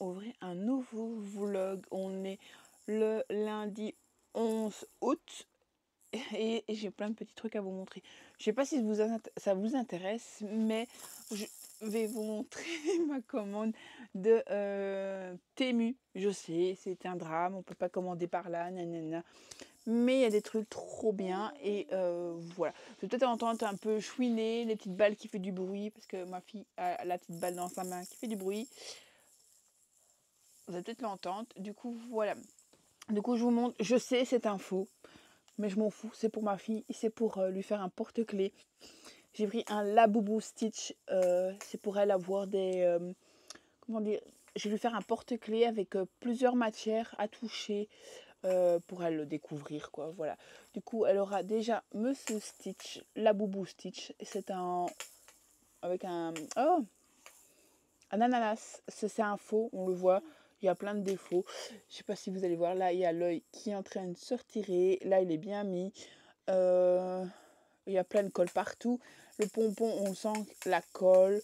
ouvrir un nouveau vlog. On est le lundi 11 août et j'ai plein de petits trucs à vous montrer. Je sais pas si ça vous intéresse, mais je vais vous montrer ma commande de Temu. Je sais, c'est un drame, on peut pas commander par là, nanana. Mais il y a des trucs trop bien et voilà. Je vais peut-être entendre un peu chouiner, les petites balles qui font du bruit, parce que ma fille a la petite balle dans sa main qui fait du bruit. Vous allez peut-être l'entendre. Du coup, voilà. Du coup, je vous montre. Je sais, c'est un faux, mais je m'en fous. C'est pour ma fille. C'est pour lui faire un porte-clés. J'ai pris un Labubu Stitch. C'est pour elle avoir des... comment dire? Je vais lui faire un porte-clés avec plusieurs matières à toucher pour elle le découvrir, quoi. Voilà. Du coup, elle aura déjà Monsieur Stitch, Labubu Stitch. C'est un... avec un... Oh, un ananas. C'est un faux, on le voit. Il y a plein de défauts. Je sais pas si vous allez voir. Là, il y a l'œil qui est en train de se retirer. Là, il est bien mis. Il y a plein de colle partout. Le pompon, on sent la colle.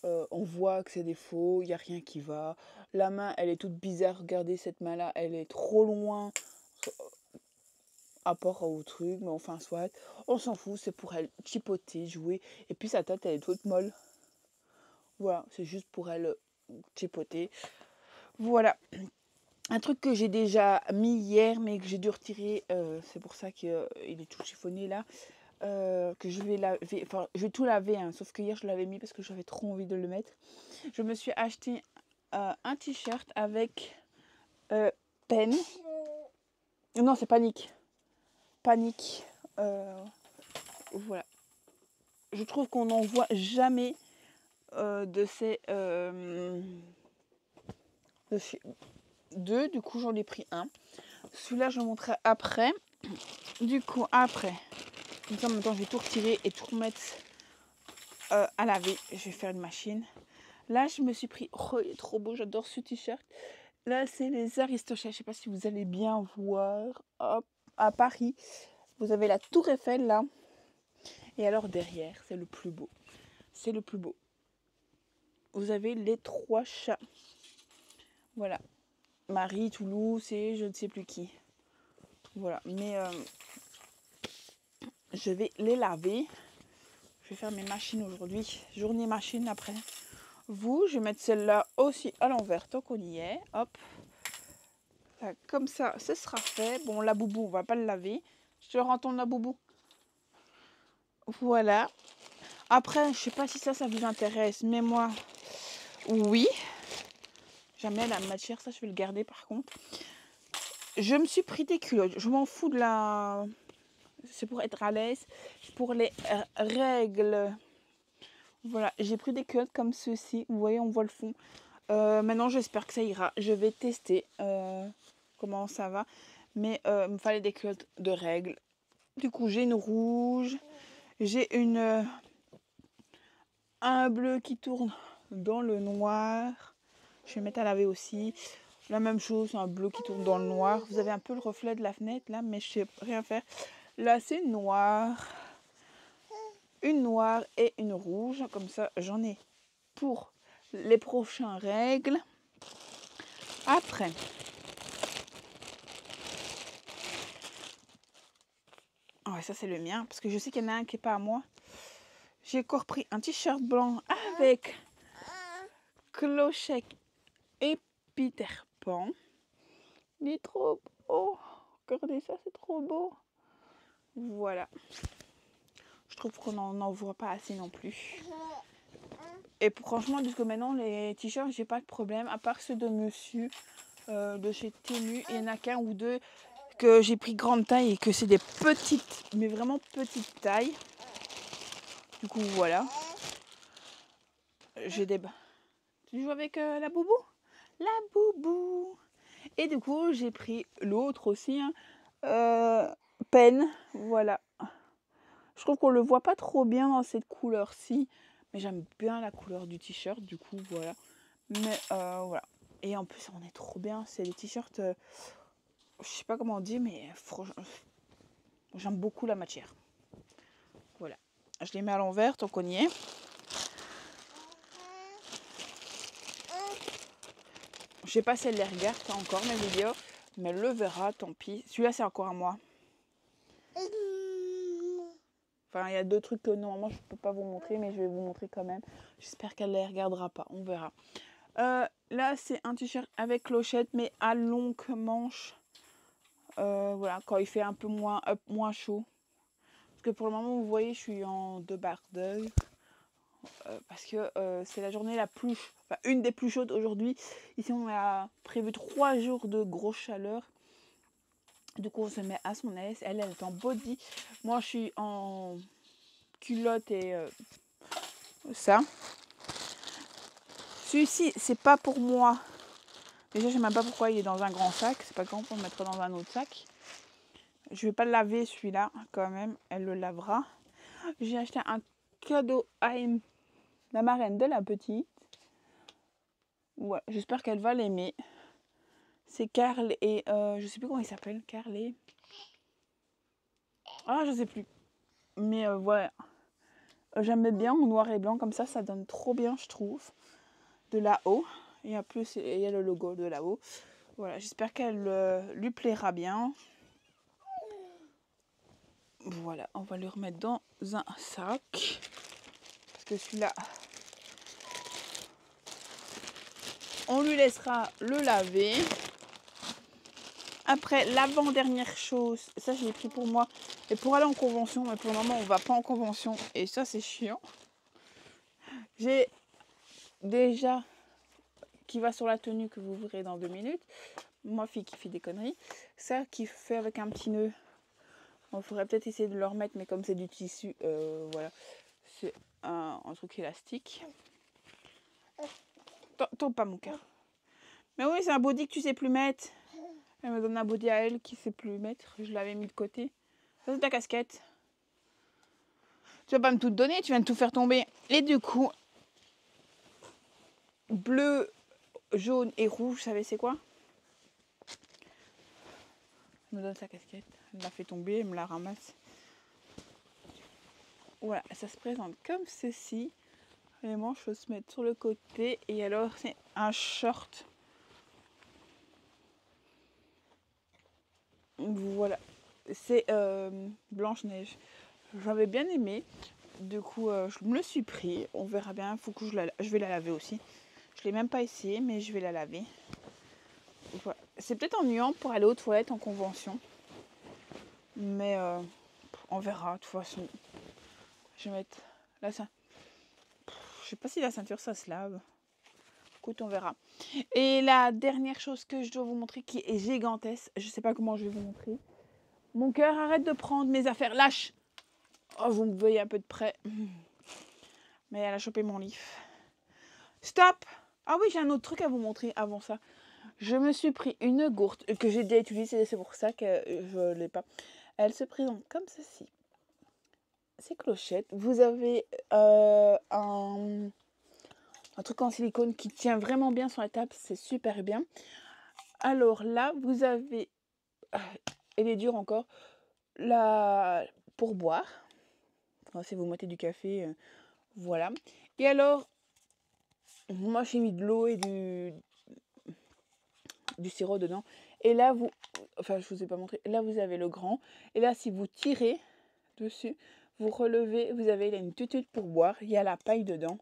On voit que c'est des faux. Il n'y a rien qui va. La main, elle est toute bizarre. Regardez cette main-là. Elle est trop loin. Rapport au truc. Mais enfin, soit. On s'en fout. C'est pour elle chipoter, jouer. Et puis sa tête, elle est toute molle. Voilà. C'est juste pour elle chipoter. Voilà. Un truc que j'ai déjà mis hier, mais que j'ai dû retirer, c'est pour ça qu'il est tout chiffonné là, que je vais laver, enfin je vais tout laver, hein, sauf que hier je l'avais mis parce que j'avais trop envie de le mettre. Je me suis acheté un t-shirt avec Pen. Non, c'est Panique. Panique. Voilà. Je trouve qu'on n'en voit jamais de ces... deux, du coup j'en ai pris un. Celui-là je le montrerai après. Du coup après, comme ça maintenant je vais tout retirer et tout remettre à laver. Je vais faire une machine. Là je me suis pris, oh il est trop beau, j'adore ce t-shirt. Là c'est les Aristochats, je sais pas si vous allez bien voir. Hop, à Paris, vous avez la Tour Eiffel là. Et alors derrière, c'est le plus beau. C'est le plus beau. Vous avez les 3 chats. Voilà. Marie, Toulouse et je ne sais plus qui. Voilà. Mais je vais les laver. Je vais faire mes machines aujourd'hui. Journée machine après. Je vais mettre celle-là aussi à l'envers tant qu'on y est. Hop. Là, comme ça, ce sera fait. Bon, la boubou, on va pas le laver. Je te rends ton la boubou. Voilà. Après, je sais pas si ça vous intéresse, mais moi, oui. Jamais la matière, ça je vais le garder par contre. Je me suis pris des culottes. Je m'en fous de la... C'est pour être à l'aise. Pour les règles. Voilà, j'ai pris des culottes comme ceci. Vous voyez, on voit le fond. Maintenant, j'espère que ça ira. Je vais tester comment ça va. Mais il me fallait des culottes de règles. Du coup, j'ai une rouge. J'ai un bleu qui tourne dans le noir. Je vais mettre à laver aussi. La même chose, un bleu qui tourne dans le noir. Vous avez un peu le reflet de la fenêtre là, mais je sais rien faire. Là, c'est noir. Une noire et une rouge. Comme ça, j'en ai pour les prochaines règles. Après, ouais, ça c'est le mien, parce que je sais qu'il y en a un qui n'est pas à moi. J'ai encore pris un t-shirt blanc avec Clochette et Peter Pan. Il est trop beau. Regardez ça, c'est trop beau. Voilà. Je trouve qu'on n'en voit pas assez non plus. Et franchement, jusqu'à maintenant, les t-shirts, j'ai pas de problème. À part ceux de monsieur de chez Temu, il y en a qu'un ou deux que j'ai pris grande taille et que c'est des petites, mais vraiment petites tailles. Du coup, voilà. J'ai des... Tu joues avec la boubou? La boubou. Et du coup, j'ai pris l'autre aussi, hein, Pen. Voilà. Je trouve qu'on le voit pas trop bien dans cette couleur-ci. Mais j'aime bien la couleur du t-shirt, du coup, voilà. Mais voilà. Et en plus, on est trop bien. C'est des t-shirts... je sais pas comment on dit, mais franchement, j'aime beaucoup la matière. Voilà. Je les mets à l'envers tant qu'on y est. Je sais pas si elle les regarde encore mes vidéos, mais elle le verra, tant pis. Celui-là, c'est encore à moi. Enfin, il y a 2 trucs que normalement, je ne peux pas vous montrer, mais je vais vous montrer quand même. J'espère qu'elle ne les regardera pas, on verra. Là, c'est un t-shirt avec clochette, mais à longue manche. Voilà, quand il fait un peu moins chaud. Parce que pour le moment, vous voyez, je suis en débardeur. Parce que c'est la journée la plus... Enfin, une des plus chaudes aujourd'hui. Ici, on a prévu 3 jours de grosse chaleur. Du coup, on se met à son aise. Elle est en body. Moi, je suis en culotte et ça. Celui-ci, c'est pas pour moi. Déjà, je sais même pas pourquoi il est dans un grand sac. C'est pas grand pour le mettre dans un autre sac. Je vais pas le laver celui-là quand même. Elle le lavera. J'ai acheté un cadeau à la marraine de la petite. Ouais, j'espère qu'elle va l'aimer. C'est Carl et je sais plus comment il s'appelle. Carl et... Ah, je sais plus. Mais voilà. J'aime bien en noir et blanc. Comme ça donne trop bien, je trouve. De là-haut. Et en plus, il y a le logo de là-haut. Voilà, j'espère qu'elle lui plaira bien. Voilà, on va le remettre dans un sac. Parce que celui-là, on lui laissera le laver. Après, l'avant-dernière chose, ça je l'ai pris pour moi. Et pour aller en convention, mais pour le moment on va pas en convention. Et ça c'est chiant. J'ai déjà, qui va sur la tenue que vous verrez dans 2 minutes. Moi, fille qui fait des conneries. Ça qui fait avec un petit nœud. On faudrait peut-être essayer de le remettre, mais comme c'est du tissu, voilà. C'est un truc élastique. Tombe pas mon cœur. Mais oui, c'est un body que tu sais plus mettre. Elle me donne un body à elle qui sait plus mettre. Je l'avais mis de côté. Ça, c'est ta casquette. Tu vas pas me tout donner, tu viens de tout faire tomber. Et du coup, bleu, jaune et rouge, vous savez c'est quoi? Elle me donne sa casquette. Elle l'a fait tomber, elle me la ramasse. Voilà, ça se présente comme ceci. Les manches, faut se mettre sur le côté. Et alors, c'est un short. Voilà. C'est Blanche-Neige. J'avais bien aimé. Du coup, je me le suis pris. On verra bien. Faut que je vais la laver aussi. Je ne l'ai même pas essayé, mais je vais la laver. Voilà. C'est peut-être ennuyant pour aller aux toilettes en convention. Mais on verra. De toute façon, je vais mettre la ceinture. Je sais pas si la ceinture, ça se lave. Écoute, on verra. Et la dernière chose que je dois vous montrer, qui est gigantesque. Je sais pas comment je vais vous montrer. Mon cœur, arrête de prendre mes affaires. Lâche! Oh, vous me voyez un peu de près. Mais elle a chopé mon livre. Stop! Ah oui, j'ai un autre truc à vous montrer avant ça. Je me suis pris une gourde que j'ai déjà utilisée. C'est pour ça que je ne l'ai pas. Elle se présente comme ceci. C'est clochette. Vous avez un truc en silicone qui tient vraiment bien sur la table. C'est super bien. Alors là, vous avez... elle est dure encore. Pour boire. Enfin, si vous mettez du café, voilà. Et alors, moi j'ai mis de l'eau et du sirop dedans. Et là, enfin je vous ai pas montré, là vous avez le grand. Et là, si vous tirez dessus, vous relevez, vous avez là une tutute pour boire. Il y a la paille dedans.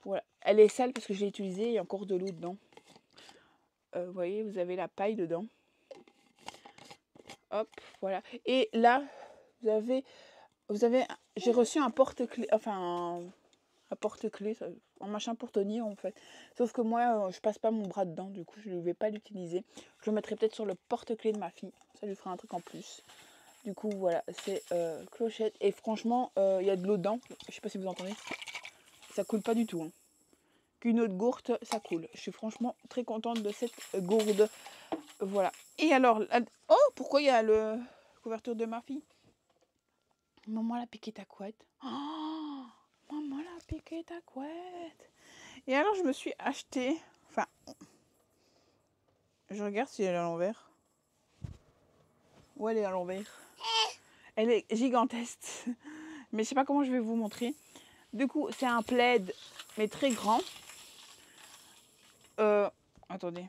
Voilà. Elle est sale parce que je l'ai utilisée, il y a encore de l'eau dedans. Vous voyez, vous avez la paille dedans. Hop, voilà. Et là, vous avez j'ai reçu un porte-clés, enfin un porte-clés, un machin pour tenir en fait. Sauf que moi, je passe pas mon bras dedans, du coup je ne vais pas l'utiliser. Je le mettrai peut-être sur le porte-clés de ma fille, ça lui fera un truc en plus. Du coup voilà, c'est clochette. Et franchement, il y a de l'eau dedans, je sais pas si vous entendez. Ça coule pas du tout. Hein. Qu'une autre gourde, ça coule. Je suis franchement très contente de cette gourde. Voilà. Et alors, oh, pourquoi il y a la couverture de ma fille? Maman l'a piqué ta couette. Oh, maman l'a piqué ta couette. Et alors, je me suis acheté... Enfin, je regarde si elle est à l'envers. Ouais, elle est à l'envers. Elle est gigantesque. Mais je sais pas comment je vais vous montrer. Du coup, c'est un plaid, mais très grand. Attendez.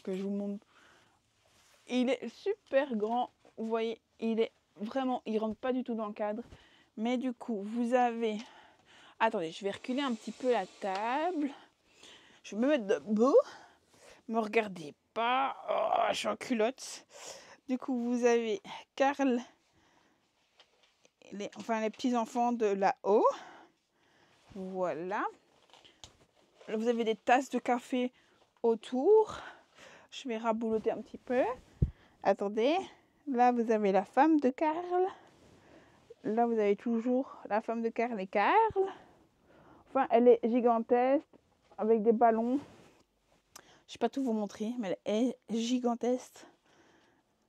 que je vous montre. Il est super grand, vous voyez, il est vraiment, il rentre pas du tout dans le cadre. Mais du coup, vous avez... Attendez, je vais reculer un petit peu la table. Je vais me mettre debout. Me regardez pas. Oh, je suis en culotte. Du coup, vous avez Karl, les petits-enfants de là-haut. Voilà. Là, vous avez des tasses de café autour. Je vais rabouloter un petit peu. Attendez. Là, vous avez la femme de Karl. Là, vous avez toujours la femme de Karl et Karl. Enfin, elle est gigantesque avec des ballons. Je ne vais pas tout vous montrer, mais elle est gigantesque.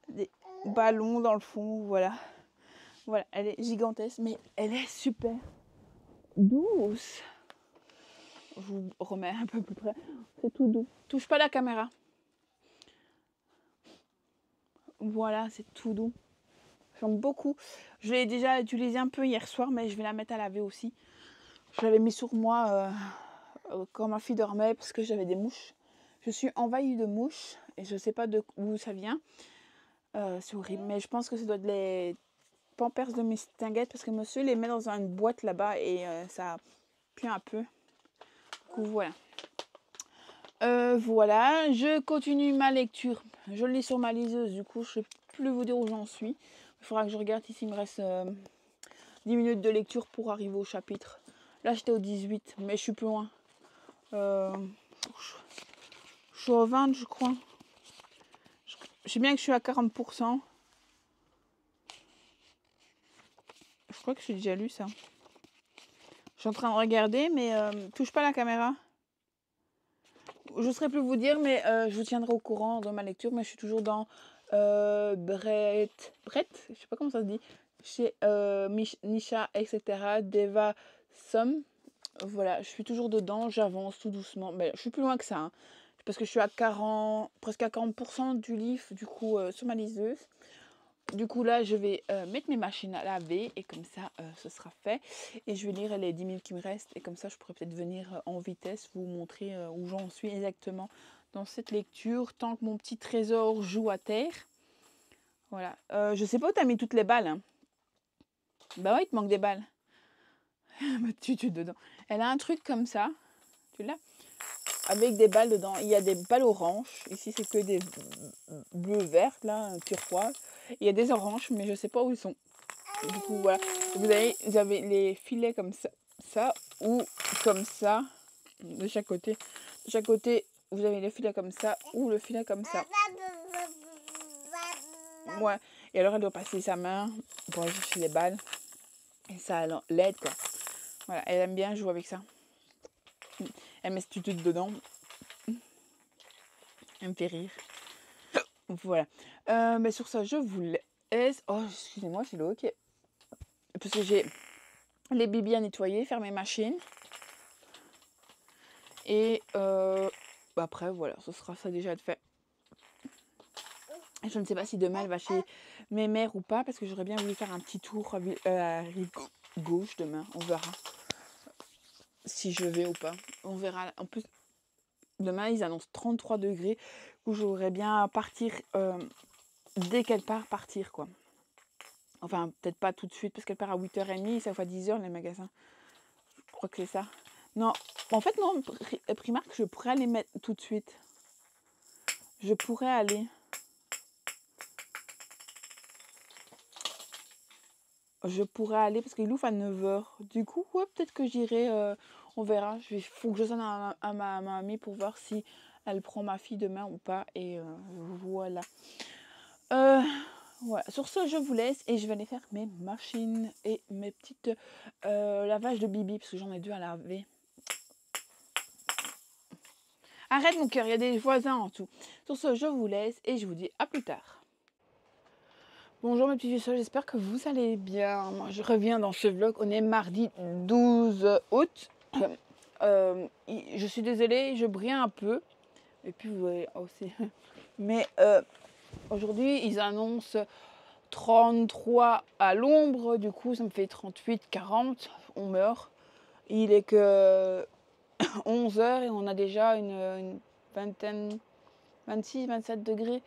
Des ballons dans le fond, voilà. Voilà, elle est gigantesque, mais elle est super douce. Je vous remets un peu plus près. C'est tout doux. Touche pas la caméra. Voilà, c'est tout doux. J'aime beaucoup. Je l'ai déjà utilisé un peu hier soir, mais je vais la mettre à laver aussi. Je l'avais mis sur moi quand ma fille dormait parce que j'avais des mouches. Je suis envahie de mouches et je ne sais pas d'où ça vient. C'est horrible, mais je pense que ça doit être les pampers de mes stinguettes parce que monsieur les met dans une boîte là-bas et ça pue un peu. Du coup, voilà. Voilà, je continue ma lecture. Je lis sur ma liseuse, du coup, je ne sais plus vous dire où j'en suis. Il faudra que je regarde ici, il me reste 10 minutes de lecture pour arriver au chapitre. Là, j'étais au 18, mais je suis plus loin. Je suis au 20, je crois. Je sais bien que je suis à 40%. Je crois que j'ai déjà lu ça. Je suis en train de regarder, mais touche pas la caméra. Je ne saurais plus vous dire, mais je vous tiendrai au courant de ma lecture. Mais je suis toujours dans Brett, je sais pas comment ça se dit, chez Nisha, etc. Deva Som. Voilà, je suis toujours dedans, j'avance tout doucement. Mais je suis plus loin que ça, hein, parce que je suis à 40, presque à 40% du livre, du coup, sur ma liseuse. Du coup, là, je vais mettre mes machines à laver et comme ça, ce sera fait. Et je vais lire les 10 minutes qui me restent et comme ça, je pourrais peut-être venir en vitesse vous montrer où j'en suis exactement dans cette lecture tant que mon petit trésor joue à terre. Voilà. Je sais pas où tu as mis toutes les balles. Hein. Bah ouais, il te manque des balles. tu dedans. Elle a un truc comme ça. Tu l'as ? Avec des balles dedans. Il y a des balles oranges. Ici, c'est que des bleues vertes, là, turquoise. Il y a des oranges, mais je sais pas où ils sont. Du coup, voilà. Vous avez les filets comme ça ou comme ça, de chaque côté. De chaque côté, vous avez les filets comme ça ou le filet comme ça. Ouais. Et alors, elle doit passer sa main pour aller chercher les balles. Et ça l'aide, quoi. Voilà, elle aime bien jouer avec ça. Elle met ce tutu dedans. Elle me fait rire. Voilà. Mais sur ça, je vous laisse. Oh, excusez-moi, c'est le hockey. Parce que j'ai les bibis à nettoyer, faire mes machines. Et après, voilà, ce sera ça déjà de fait. Je ne sais pas si demain elle va chez mes mères ou pas, parce que j'aurais bien voulu faire un petit tour à la rive gauche demain. On verra si je vais ou pas. On verra. En plus, demain, ils annoncent 33 degrés, où j'aurais bien partir dès qu'elle part, partir, quoi. Enfin, peut-être pas tout de suite, parce qu'elle part à 8h30, ça va à 10h les magasins. Je crois que c'est ça. Non, en fait, non, Primark, je pourrais aller mettre tout de suite. Je pourrais aller. Parce qu'il ouvre à 9h. Du coup, ouais, peut-être que j'irai. On verra. Il faut que je sonne à ma mamie pour voir si elle prend ma fille demain ou pas. Et voilà. Voilà. Sur ce, je vous laisse et je vais aller faire mes machines et mes petites lavages de bibi parce que j'en ai 2 à laver. Arrête mon cœur, il y a des voisins en tout. Sur ce, je vous laisse et je vous dis à plus tard. Bonjour mes petits vieux, j'espère que vous allez bien. Moi, je reviens dans ce vlog. On est mardi 12 août. Je suis désolée, je brille un peu. Et puis vous voyez aussi. Mais aujourd'hui, ils annoncent 33 à l'ombre. Du coup, ça me fait 38, 40. On meurt. Il est que 11h et on a déjà une vingtaine, 26, 27 degrés.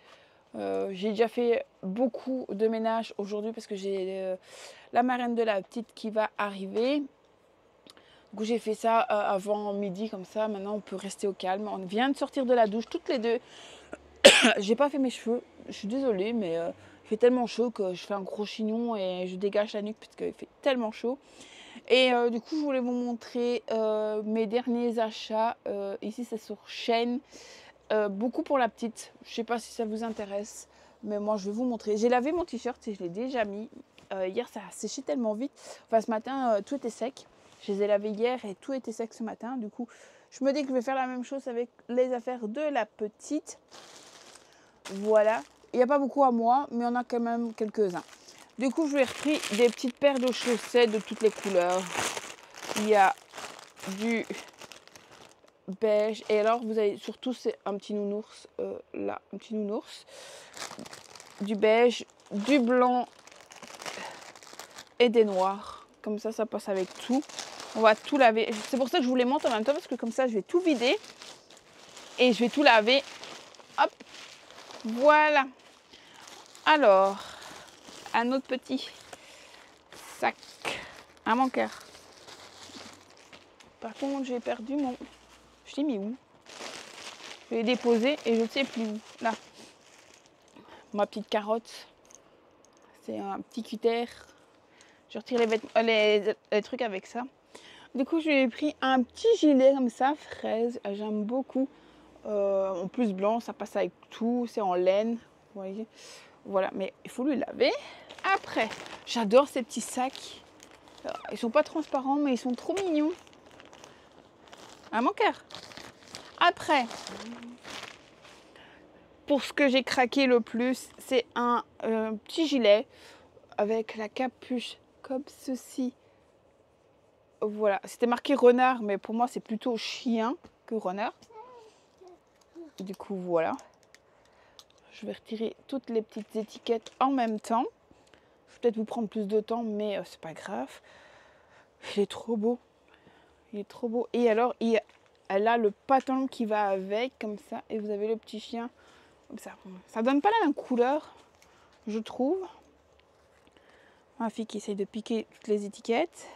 J'ai déjà fait beaucoup de ménage aujourd'hui parce que j'ai la marraine de la petite qui va arriver. Du coup, j'ai fait ça avant midi, comme ça. Maintenant, on peut rester au calme. On vient de sortir de la douche, toutes les deux. J'ai pas fait mes cheveux. Je suis désolée, mais il fait tellement chaud que je fais un gros chignon et je dégage la nuque parce qu'il fait tellement chaud. Et du coup, je voulais vous montrer mes derniers achats. Ici, c'est sur Shein. Beaucoup pour la petite. Je sais pas si ça vous intéresse, mais moi, je vais vous montrer. J'ai lavé mon t-shirt et je l'ai déjà mis. Hier, ça a séché tellement vite. Enfin, ce matin, tout était sec. Je les ai lavés hier et tout était sec ce matin. Du coup, je me dis que je vais faire la même chose avec les affaires de la petite. Voilà. Il n'y a pas beaucoup à moi, mais on a quand même quelques-uns. Du coup, je lui ai repris des petites paires de chaussettes de toutes les couleurs. Il y a du beige. Et alors, vous avez surtout, c'est un petit nounours. Là, un petit nounours. Du beige, du blanc et des noirs. Comme ça passe avec tout. On va tout laver. C'est pour ça que je vous les montre en même temps, parce que comme ça, je vais tout vider. Et je vais tout laver. Hop. Voilà. Alors, un autre petit sac. À mon cœur. Par contre, j'ai perdu mon... Je l'ai mis où? Je l'ai déposé et je ne sais plus où. Là. Ma petite carotte. C'est un petit cutter. Je retire les trucs avec ça. Du coup, je lui ai pris un petit gilet comme ça, fraise. J'aime beaucoup. En plus blanc, ça passe avec tout. C'est en laine. Vous voyez. Voilà, mais il faut lui laver. Après, j'adore ces petits sacs. Ils sont pas transparents, mais ils sont trop mignons. À mon cœur. Après, pour ce que j'ai craqué le plus, c'est un petit gilet avec la capuche comme ceci. Voilà, c'était marqué renard, mais pour moi c'est plutôt chien que renard. Du coup, voilà. Je vais retirer toutes les petites étiquettes en même temps. Je vais peut-être vous prendre plus de temps, mais c'est pas grave. Il est trop beau. Il est trop beau. Et alors, elle a le pantalon qui va avec, comme ça. Et vous avez le petit chien, comme ça. Ça donne pas la même couleur, je trouve. Ma fille qui essaye de piquer toutes les étiquettes.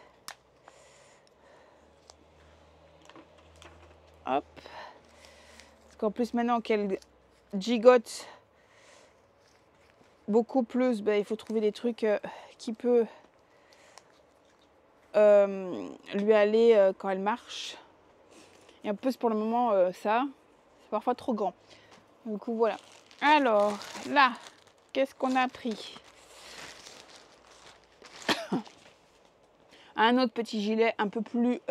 Hop. Parce qu'en plus, maintenant qu'elle gigote beaucoup plus, ben, il faut trouver des trucs qui peut lui aller quand elle marche. Et en plus, pour le moment, ça, c'est parfois trop grand. Du coup, voilà. Alors, là, qu'est-ce qu'on a pris? Un autre petit gilet un peu plus...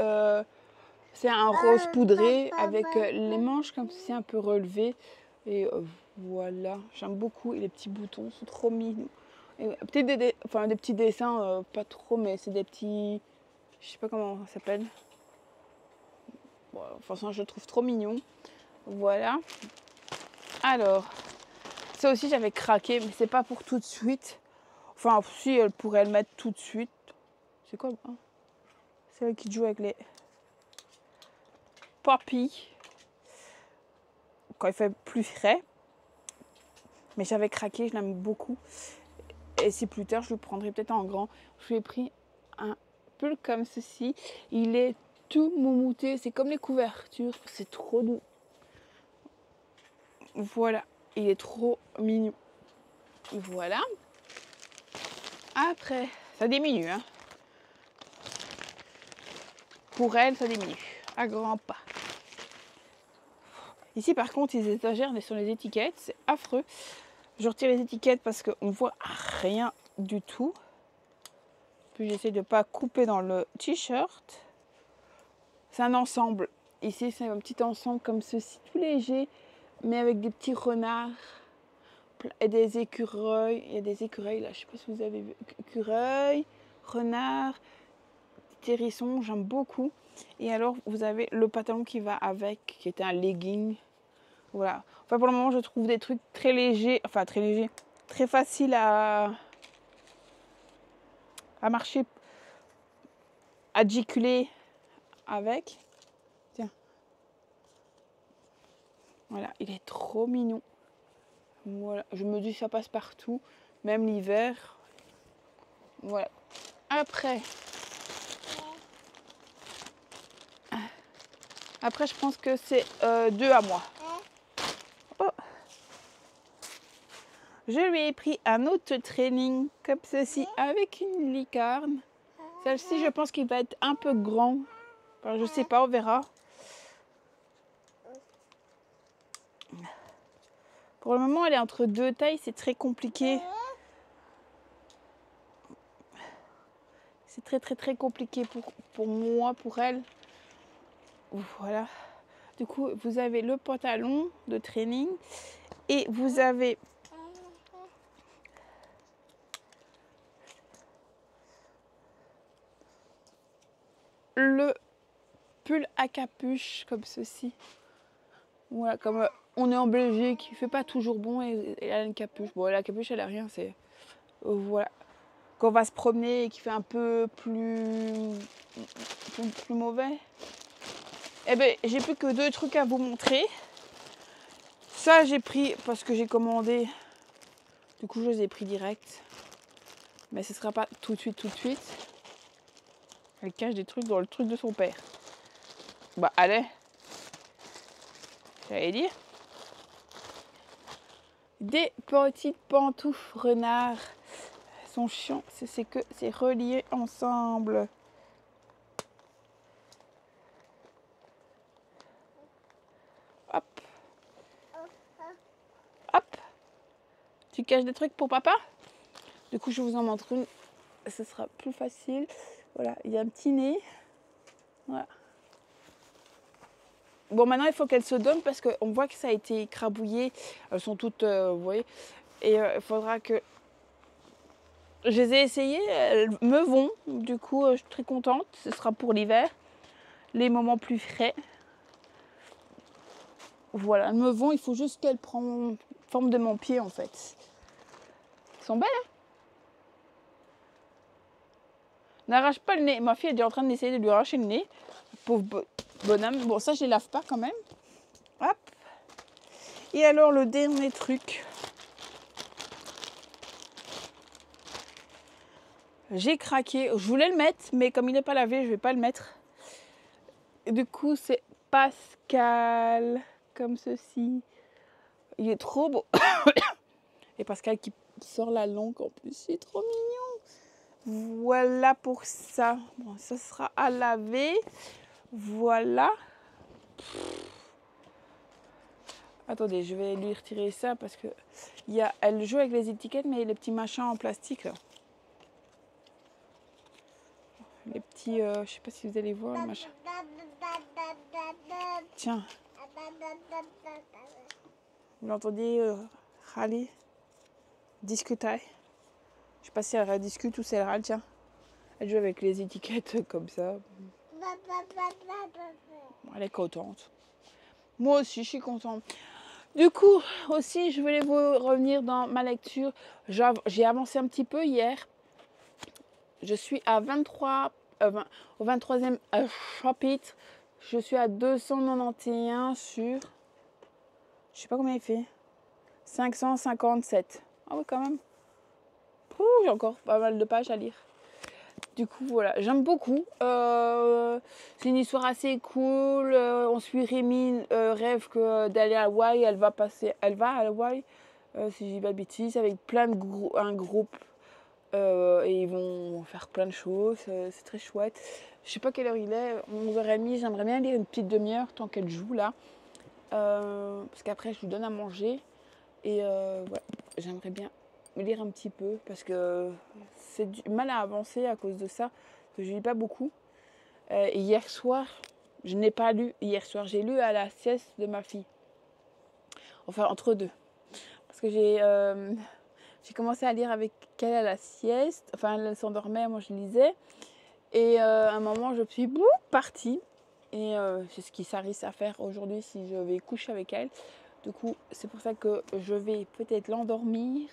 c'est un rose poudré avec les manches comme ceci un peu relevées. Et voilà, j'aime beaucoup. Et les petits boutons sont trop mignons. Peut-être des petits dessins, pas trop, mais c'est des petits... Je sais pas comment ça s'appelle. Bon, enfin, je le trouve trop mignon. Voilà. Alors, ça aussi j'avais craqué, mais c'est pas pour tout de suite. Enfin, si elle pourrait le mettre tout de suite. C'est quoi hein? C'est elle qui joue avec les papilles. Quand il fait plus frais. Mais j'avais craqué, je l'aime beaucoup. Et si plus tard, je le prendrai peut-être en grand. Je lui ai pris un pull comme ceci. Il est tout moumouté. C'est comme les couvertures. C'est trop doux. Voilà. Il est trop mignon. Voilà. Après, ça diminue. Hein. Pour elle, ça diminue. À grands pas. Ici, par contre, ils exagèrent sur les étiquettes. C'est affreux. Je retire les étiquettes parce qu'on voit rien du tout. Puis j'essaie de ne pas couper dans le t-shirt. C'est un ensemble. Ici, c'est un petit ensemble comme ceci, tout léger, mais avec des petits renards et des écureuils. Il y a des écureuils là, je ne sais pas si vous avez vu. Écureuils, renards, hérissons, j'aime beaucoup. Et alors, vous avez le pantalon qui va avec, qui était un legging. Voilà. Enfin, pour le moment, je trouve des trucs très légers, enfin très légers, très faciles à marcher, à giculer avec. Tiens. Voilà, il est trop mignon. Voilà, je me dis ça passe partout, même l'hiver. Voilà. Après, je pense que c'est 2 à moi. Oh. Je lui ai pris un autre training comme ceci avec une licorne. Celle-ci, je pense qu'il va être un peu grand. Enfin, je sais pas, on verra. Pour le moment, elle est entre 2 tailles, c'est très compliqué. C'est très compliqué pour moi, pour elle. Voilà. Du coup, vous avez le pantalon de training et vous avez le pull à capuche comme ceci. Voilà, comme on est en Belgique, il fait pas toujours bon et elle a une capuche. Bon, la capuche, elle a rien, c'est... voilà. Quand on va se promener et qu'il fait un peu plus mauvais. Eh ben, j'ai plus que 2 trucs à vous montrer. Ça, j'ai pris parce que j'ai commandé. Du coup, je les ai pris direct. Mais ce sera pas tout de suite. Elle cache des trucs dans le truc de son père. Bah, allez. J'allais dire. Des petites pantoufles renard. Elles sont chiants. C'est que c'est relié ensemble. Hop. Hop. Tu caches des trucs pour papa? Du coup, je vous en montre une. Ce sera plus facile. Voilà, il y a un petit nez. Voilà. Bon, maintenant, il faut qu'elles se donnent parce qu'on voit que ça a été écrabouillé. Elles sont toutes, vous voyez. Et il faudra que... Je les ai essayées, elles me vont. Du coup, je suis très contente. Ce sera pour l'hiver. Les moments plus frais. Voilà, elles me vont. Il faut juste qu'elles prennent forme de mon pied, en fait. Elles sont belles, hein? N'arrache pas le nez. Ma fille, elle est en train d'essayer de lui arracher le nez. Pauvre bonhomme. Bon, ça, je les lave pas quand même. Hop. Et alors, le dernier truc. J'ai craqué. Je voulais le mettre, mais comme il n'est pas lavé, je ne vais pas le mettre. Et du coup, c'est Pascal, comme ceci. Il est trop beau. Et Pascal qui sort la langue en plus, c'est trop mignon. Voilà pour ça. Bon, ça sera à laver. Voilà. Attendez, je vais lui retirer ça parce que elle joue avec les étiquettes, mais les petits machins en plastique là. Les petits, je sais pas si vous allez voir le machin. Tiens. Vous l'entendez râler, discuter. Je sais pas si elle discute ou si elle râle, tiens. Elle joue avec les étiquettes comme ça. Elle est contente. Moi aussi, je suis contente. Du coup, aussi, je voulais vous revenir dans ma lecture. J'ai avancé un petit peu hier. Je suis à 23, au 23e chapitre. Je suis à 291 sur... Je sais pas combien il fait. 557. Ah oui, quand même. J'ai encore pas mal de pages à lire. Du coup, voilà, j'aime beaucoup. C'est une histoire assez cool. On suit Rémi, rêve d'aller à Hawaï. Elle va à Hawaï, si je dis pas de bêtises, avec plein de un groupe. Et ils vont faire plein de choses. C'est très chouette. Je sais pas quelle heure il est. 11h30. J'aimerais bien lire une petite demi-heure tant qu'elle joue là. Parce qu'après, je lui donne à manger. Et voilà, j'aimerais bien lire un petit peu parce que c'est du mal à avancer à cause de ça. Que je lis pas beaucoup. Et hier soir, je n'ai pas lu. Hier soir, j'ai lu à la sieste de ma fille. Enfin, entre deux. Parce que j'ai commencé à lire avec elle à la sieste. Enfin, elle s'endormait, moi je lisais. Et à un moment, je suis partie. Et c'est ce qui s'arrive à faire aujourd'hui si je vais coucher avec elle. Du coup, c'est pour ça que je vais peut-être l'endormir,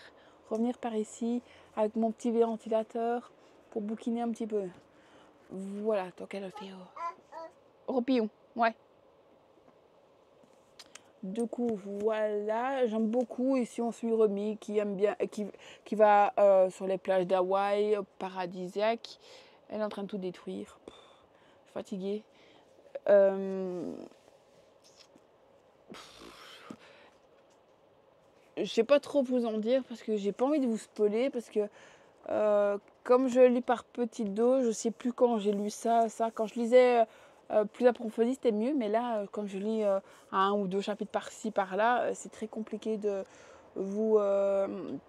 revenir par ici avec mon petit ventilateur pour bouquiner un petit peu. Voilà, tant qu'elle a fait. Repillon, ouais. Du coup, voilà, j'aime beaucoup. Ici, on suit Romy qui aime bien, qui va sur les plages d'Hawaï, paradisiaques. Elle est en train de tout détruire. Pff, je suis fatiguée. Euh, je sais pas trop vous en dire parce que j'ai pas envie de vous spoiler parce que comme je lis par petite dose, je sais plus quand j'ai lu ça. Quand je lisais plus approfondi, c'était mieux, mais là, quand je lis un ou deux chapitres par-ci, par-là, c'est très compliqué de vous en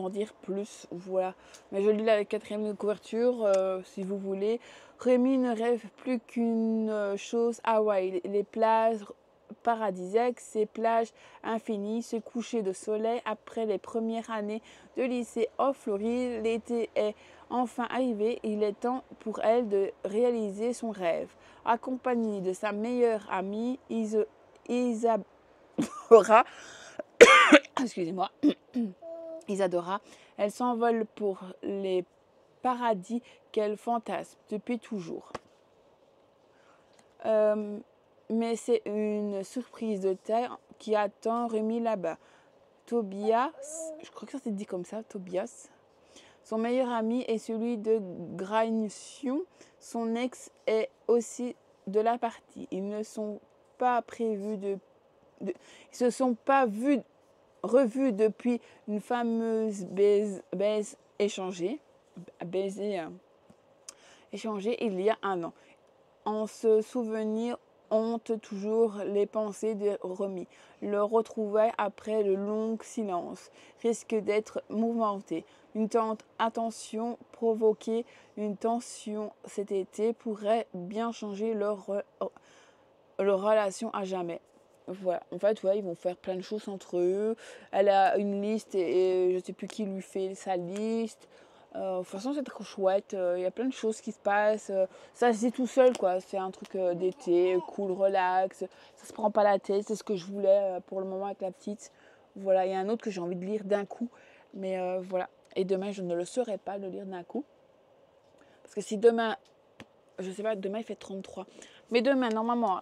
dire plus. Voilà. Mais je lis la quatrième de couverture, si vous voulez. Rémi ne rêve plus qu'une chose, Hawaï, les plages paradisiaques, ces plages infinies, ce coucher de soleil après les premières années de lycée en Floride. L'été est enfin arrivé, il est temps pour elle de réaliser son rêve. Accompagnée de sa meilleure amie Isadora, excusez-moi, Isadora, elle s'envole pour les paradis qu'elle fantasme depuis toujours. Mais c'est une surprise de taille qui attend Rémi là-bas. Tobias, je crois que ça s'est dit comme ça, Tobias. Son meilleur ami est celui de Graignon. Son ex est aussi de la partie. Ils ne sont pas prévus ils se sont pas revus depuis une fameuse baise échangée il y a un an. En se souvenir hantent toujours les pensées de Romy. Le retrouvailles après le long silence risque d'être mouvementé. Une attention provoquée, une tension cet été pourrait bien changer leur relation à jamais. Voilà. En fait, ouais, ils vont faire plein de choses entre eux. Elle a une liste et je ne sais plus qui lui fait sa liste. De toute façon, c'est trop chouette. Il y a plein de choses qui se passent. Ça se dit tout seul, quoi. C'est un truc d'été, cool, relax. Ça se prend pas la tête. C'est ce que je voulais pour le moment avec la petite. Voilà. Il y a un autre que j'ai envie de lire d'un coup. Mais voilà. Et demain, je ne le saurais pas de lire d'un coup. Parce que si demain, je sais pas, demain il fait 33. Mais demain, normalement,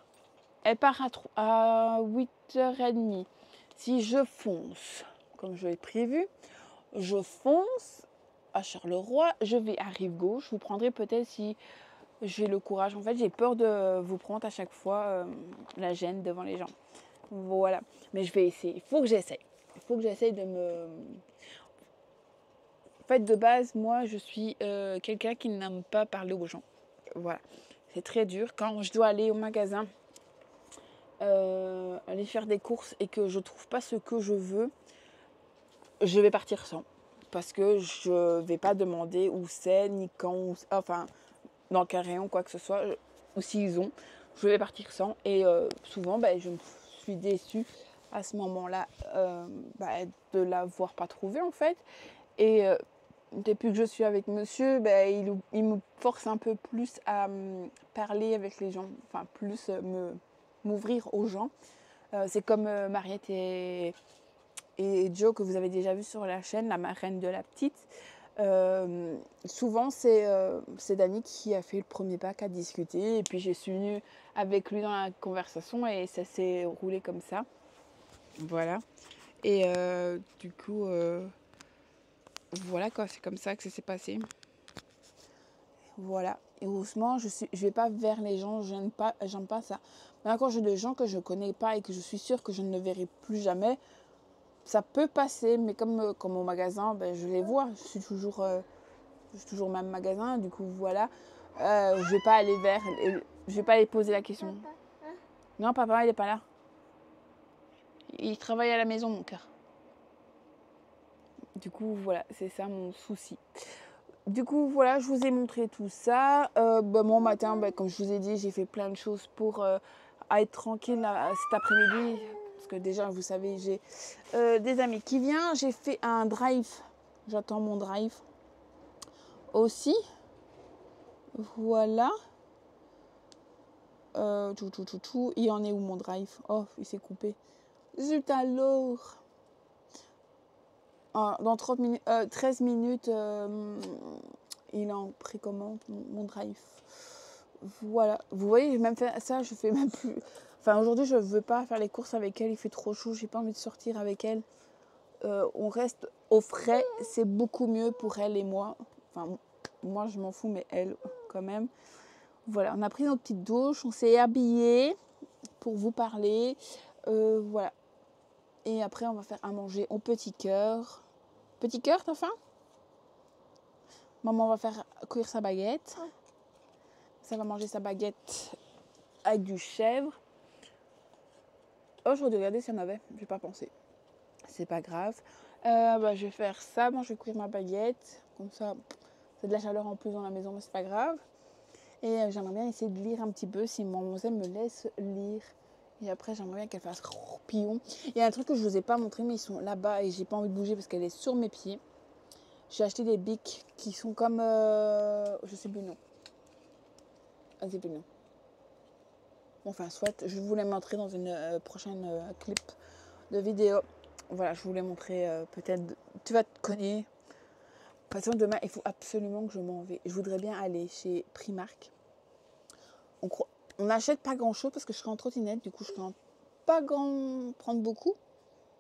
elle part à 8h30. Si je fonce, comme je l'ai prévu, je fonce à Charleroi, je vais à Rive-Gauche. Je vous prendrai peut-être si j'ai le courage. En fait, j'ai peur de vous prendre à chaque fois la gêne devant les gens. Voilà. Mais je vais essayer. Il faut que j'essaye. Il faut que j'essaye de me... En fait, de base, moi, je suis quelqu'un qui n'aime pas parler aux gens. Voilà. C'est très dur. Quand je dois aller au magasin, aller faire des courses et que je trouve pas ce que je veux, je vais partir sans. Parce que je vais pas demander où c'est, ni quand, enfin, dans quel rayon, quoi que ce soit, ou s'ils ont, je vais partir sans. Et souvent, je me suis déçue à ce moment-là de l'avoir pas trouvé, en fait. Et depuis que je suis avec monsieur, il me force un peu plus à parler avec les gens, enfin, plus m'ouvrir aux gens. C'est comme Mariette et Joe que vous avez déjà vu sur la chaîne, la marraine de la petite. Souvent, c'est Dani qui a fait le premier pas, qui a discuté. Et puis, je suis venue avec lui dans la conversation et ça s'est roulé comme ça. Voilà. Et du coup, voilà quoi, c'est comme ça que ça s'est passé. Voilà. Et heureusement, je vais pas vers les gens, j'aime pas ça. Mais quand j'ai des gens que je connais pas et que je suis sûre que je ne verrai plus jamais, ça peut passer, mais comme au magasin, je les vois. Je suis toujours au même magasin, du coup voilà. Je vais pas aller je vais pas aller poser la question. Non, papa, il est pas là. Il travaille à la maison, mon cœur. Du coup, voilà, c'est ça mon souci. Du coup, voilà, je vous ai montré tout ça. Mon matin, comme je vous ai dit, j'ai fait plein de choses pour être tranquille cet après-midi. Parce que déjà, vous savez, j'ai des amis qui viennent. J'ai fait un drive. J'attends mon drive aussi. Voilà. Il en est où mon drive? Oh, il s'est coupé. Zut alors. Dans 30 minutes, 13 minutes, il est en précommande, mon drive. Voilà. Vous voyez, j'ai même fait ça, je fais même plus. Enfin, aujourd'hui, je veux pas faire les courses avec elle. Il fait trop chaud. J'ai pas envie de sortir avec elle. On reste au frais. C'est beaucoup mieux pour elle et moi. Enfin, moi, je m'en fous, mais elle, quand même. Voilà, on a pris nos petites douches. On s'est habillé pour vous parler. Voilà. Et après, on va faire à manger au petit cœur. Petit cœur, t'as faim? Maman va faire cuire sa baguette. Ça va manger sa baguette avec du chèvre. Oh, je vais regarder s'il y en avait. J'ai pas pensé. C'est pas grave. Je vais faire ça. Moi, je vais cuire ma baguette. Comme ça, c'est de la chaleur en plus dans la maison, mais c'est pas grave. Et j'aimerais bien essayer de lire un petit peu si mademoiselle me laisse lire. Et après, j'aimerais bien qu'elle fasse pion. Il y a un truc que je ne vous ai pas montré, mais ils sont là-bas et j'ai pas envie de bouger parce qu'elle est sur mes pieds. J'ai acheté des bics qui sont comme... je sais plus le nom. Ah, c'est plus le nom. Enfin, soit, je vais vous les montrer dans une prochaine clip de vidéo. Voilà, je vous les montrer peut-être. Tu vas te cogner. Par exemple, demain, il faut absolument que je m'en vais. Je voudrais bien aller chez Primark. On n'achète pas grand-chose parce que je serai en trottinette. Du coup, je ne peux pas prendre beaucoup.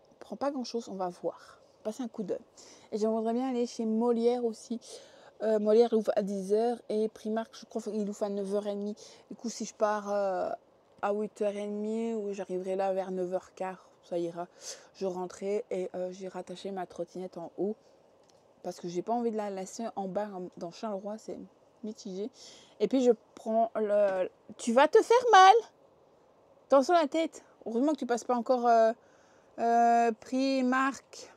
On ne prend pas grand-chose. On va voir. Passer un coup d'œil. Et j'aimerais bien aller chez Molière aussi. Molière, il ouvre à 10h. Et Primark, je crois qu'il ouvre à 9h30. Du coup, si je pars à 8h30, ou j'arriverai là vers 9h15, ça ira. Je rentrerai et j'ai rattaché ma trottinette en haut. Parce que j'ai pas envie de la laisser en bas dans Charleroi, c'est mitigé. Et puis je prends le... Tu vas te faire mal. Attention à la tête. Heureusement que tu passes pas encore Primark.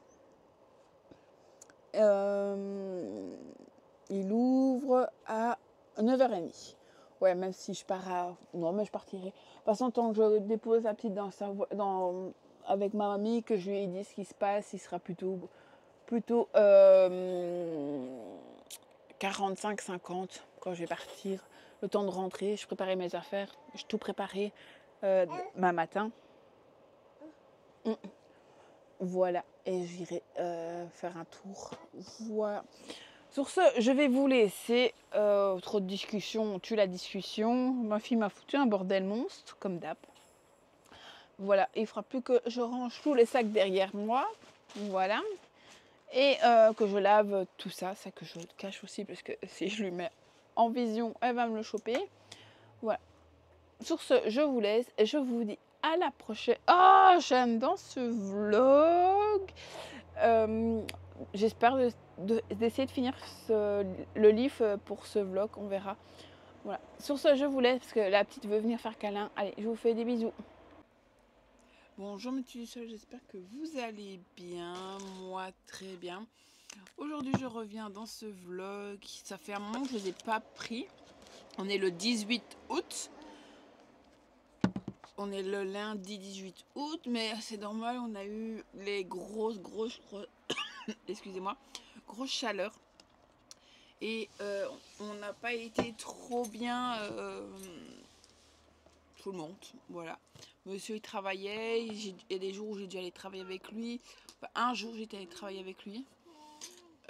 Il ouvre à 9h30. Ouais, même si je pars à... Non, mais je partirai. De toute façon, tant que je dépose la petite avec ma mamie, que je lui ai dit ce qui se passe, il sera plutôt 45-50 quand je vais partir. Le temps de rentrer, je préparais mes affaires. Je tout préparé matin. Voilà. Et j'irai faire un tour. Voilà. Sur ce, je vais vous laisser. Trop de discussion, on tue la discussion. Ma fille m'a foutu un bordel monstre, comme d'hab. Voilà, il ne fera plus que je range tous les sacs derrière moi. Voilà. Et que je lave tout ça, ça que je cache aussi parce que si je lui mets en vision, elle va me le choper. Voilà. Sur ce, je vous laisse et je vous dis à la prochaine. Ah, j'aime dans ce vlog. J'espère d'essayer de finir le livre pour ce vlog, on verra. Voilà. Sur ce, je vous laisse parce que la petite veut venir faire câlin. Allez, je vous fais des bisous. Bonjour mes petits soeurs, j'espère que vous allez bien, moi très bien. Aujourd'hui je reviens dans ce vlog, ça fait un moment que je ne les ai pas pris. On est le 18 août. On est le lundi 18 août, mais c'est normal, on a eu les grosses excusez-moi, grosse chaleur. Et on n'a pas été trop bien tout le monde, voilà. Monsieur il travaillait, il y a des jours où j'ai dû aller travailler avec lui. Enfin, un jour j'étais allée travailler avec lui.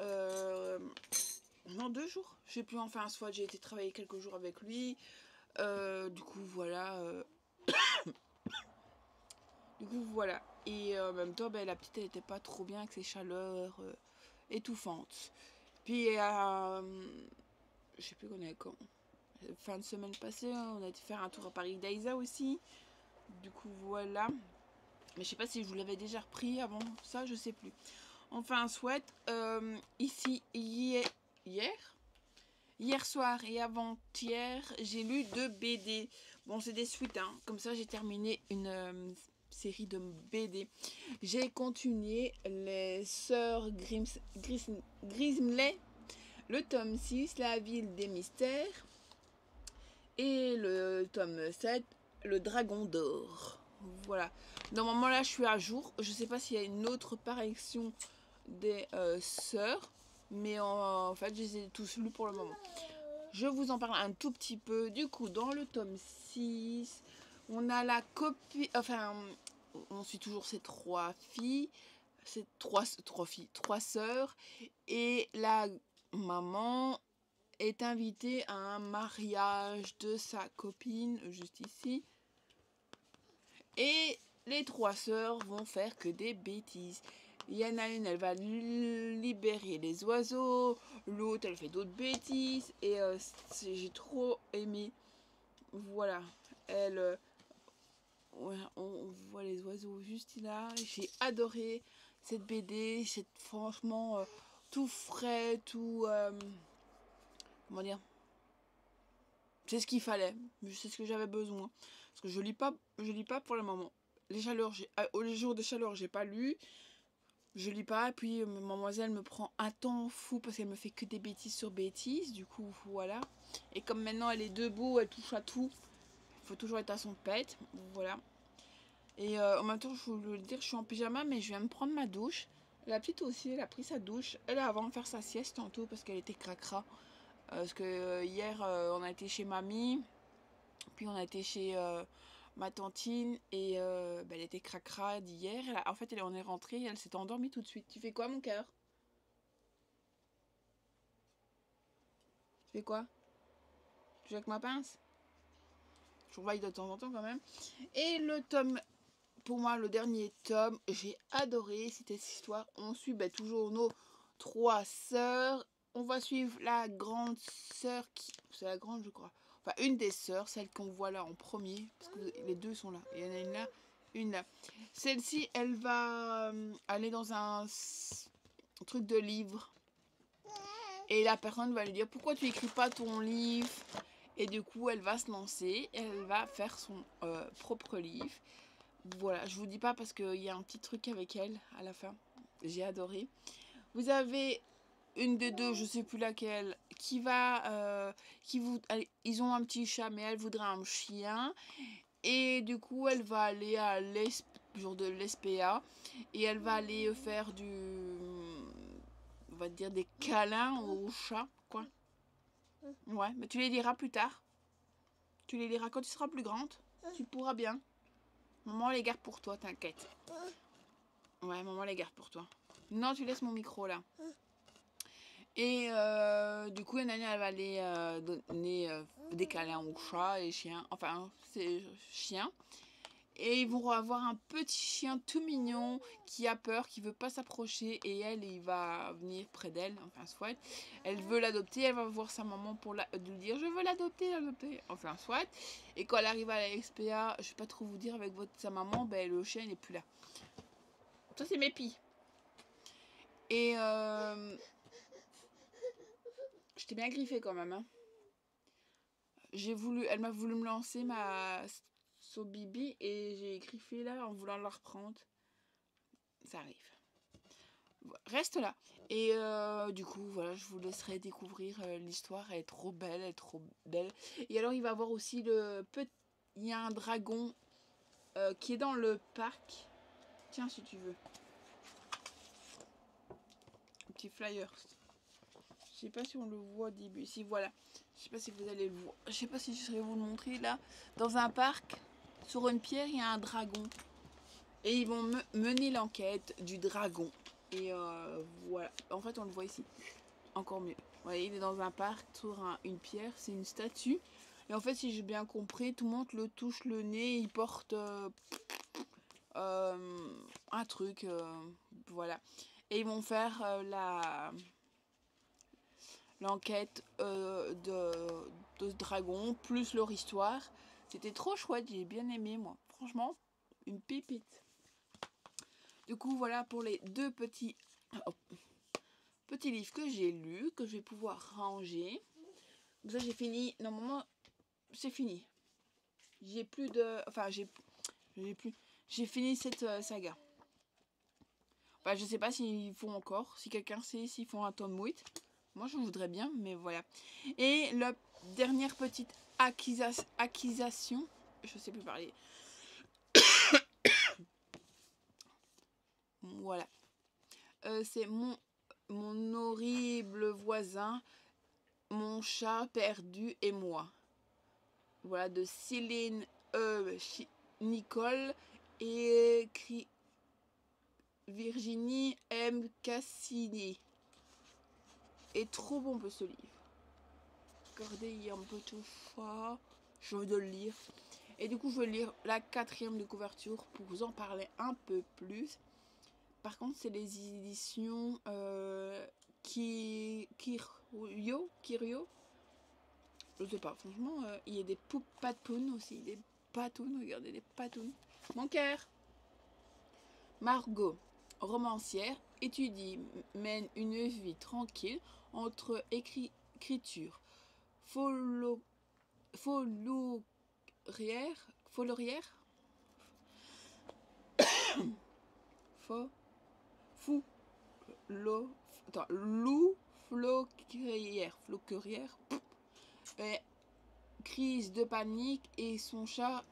Non, 2 jours, je sais plus, enfin soit j'ai été travailler quelques jours avec lui. Du coup voilà. Et en même temps la petite elle était pas trop bien avec ses chaleurs étouffantes. Puis je sais plus qu'on est quand. Fin de semaine passée, on a été faire un tour à Paris d'Aïsa aussi. Du coup voilà. Mais je sais pas si je vous l'avais déjà repris avant ça, je sais plus. Enfin soit ici hier soir et avant-hier, j'ai lu 2 BD. Bon, c'est des suites, hein. Comme ça, j'ai terminé une série de BD. J'ai continué les Sœurs Grimsley, le tome 6, La ville des mystères, et le tome 7, Le dragon d'or. Voilà. Normalement, là, je suis à jour. Je sais pas s'il y a une autre parution des Sœurs. Mais en fait, je les ai tous lus pour le moment. Je vous en parle un tout petit peu. Du coup, dans le tome 6, on a la copie... Enfin, on suit toujours ces 3 filles. Ces 3 filles, 3 sœurs. Et la maman est invitée à un mariage de sa copine, juste ici. Et les 3 sœurs vont faire que des bêtises. Il y en a une, elle va libérer les oiseaux, l'autre elle fait d'autres bêtises, et j'ai trop aimé. Voilà, elle, ouais, on voit les oiseaux juste là. J'ai adoré cette BD, c'est franchement tout frais, tout comment dire, c'est ce qu'il fallait, c'est ce que j'avais besoin. Parce que je lis pas pour le moment. Les chaleurs, les jours de chaleur, j'ai pas lu. Je lis pas, puis mademoiselle me prend un temps fou parce qu'elle me fait que des bêtises sur bêtises, du coup voilà. Et comme maintenant elle est debout, elle touche à tout, il faut toujours être à son pet, voilà. Et en même temps, je voulais dire, je suis en pyjama, mais je viens de prendre ma douche. La petite aussi, elle a pris sa douche. Elle a avant de faire sa sieste tantôt parce qu'elle était cracra. Parce que hier, on a été chez mamie, puis on a été chez ma tantine, et elle était cracra d'hier. En fait, on est rentré, elle s'est endormie tout de suite. Tu fais quoi, mon cœur? Tu fais quoi? Tu joues avec ma pince? Je surveille de temps en temps quand même. Et le tome, pour moi, le dernier tome, j'ai adoré. C'était cette histoire. On suit toujours nos 3 sœurs. On va suivre la grande sœur qui... C'est la grande, je crois. Enfin, une des sœurs, celle qu'on voit là en premier. Parce que les deux sont là. Il y en a une là, une là. Celle-ci, elle va aller dans un truc de livre. Et la personne va lui dire, pourquoi tu écris pas ton livre? Et du coup, elle va se lancer. Elle va faire son propre livre. Voilà, je vous dis pas parce qu'il y a un petit truc avec elle à la fin. J'ai adoré. Vous avez une des deux, je sais plus laquelle, qui va... ils ont un petit chat, mais elle voudrait un chien. Et du coup, elle va aller à jour de l'SPA. Et elle va aller faire on va dire des câlins au chat, quoi. Ouais, mais tu les liras plus tard. Tu les liras quand tu seras plus grande. Tu pourras bien. Maman les garde pour toi, t'inquiète. Ouais, maman les garde pour toi. Non, tu laisses mon micro là. Et du coup, Nani, elle va aller donner des câlins aux chats et chiens. Enfin, c'est chiens. Et ils vont avoir un petit chien tout mignon qui a peur, qui veut pas s'approcher. Et elle, il va venir près d'elle. Enfin, soit. Elle veut l'adopter. Elle va voir sa maman pour lui dire, je veux l'adopter, l'adopter. Enfin, soit. Et quand elle arrive à la SPA, je vais pas trop vous dire, avec sa maman, ben, le chien n'est plus là. Ça, c'est Mépi. Et j'étais bien griffée quand même. Hein. Elle m'a voulu me lancer ma Sobibi et j'ai griffé là en voulant la reprendre. Ça arrive. Reste là. Et du coup, voilà, je vous laisserai découvrir l'histoire. Elle est trop belle, elle est trop belle. Et alors, il va y avoir aussi il y a un dragon qui est dans le parc. Tiens, si tu veux. Un petit flyer. Je sais pas si on le voit au début. Ici, voilà. Je sais pas si vous allez le voir. Je sais pas si je saurais vous le montrer là. Dans un parc, sur une pierre, il y a un dragon. Et ils vont mener l'enquête du dragon. Et voilà. En fait, on le voit ici. Encore mieux. Vous voyez, il est dans un parc sur une pierre. C'est une statue. Et en fait, si j'ai bien compris, tout le monde le touche le nez. Il porte un truc. Voilà. Et ils vont faire l'enquête de ce dragon, plus leur histoire. C'était trop chouette, j'ai bien aimé moi. Franchement, une pépite. Du coup, voilà pour les 2 petits livres que j'ai lus, que je vais pouvoir ranger. Donc ça, j'ai fini. Normalement, c'est fini. J'ai plus de... Enfin, j'ai fini cette saga. Enfin, je sais pas s'ils font encore. Si quelqu'un sait s'ils font un tome 8. Moi, je voudrais bien, mais voilà. Et la dernière petite accusation, je sais plus parler. Voilà. C'est mon horrible voisin, mon chat perdu et moi. Voilà, de Céline Nicole et Virginie M. Cassini. Et trop bon ce livre. Regardez, il y a un peu tout ça. Je veux de le lire. Et du coup, je vais lire la 4e de couverture pour vous en parler un peu plus. Par contre, c'est les éditions Kirio. Je sais pas, franchement, il y a des patounes aussi. Des patounes, regardez, des patounes. Mon cœur. Margot, romancière, mène une vie tranquille entre écriture, folorière, folorière, fou, floquerière, crise de panique et son chat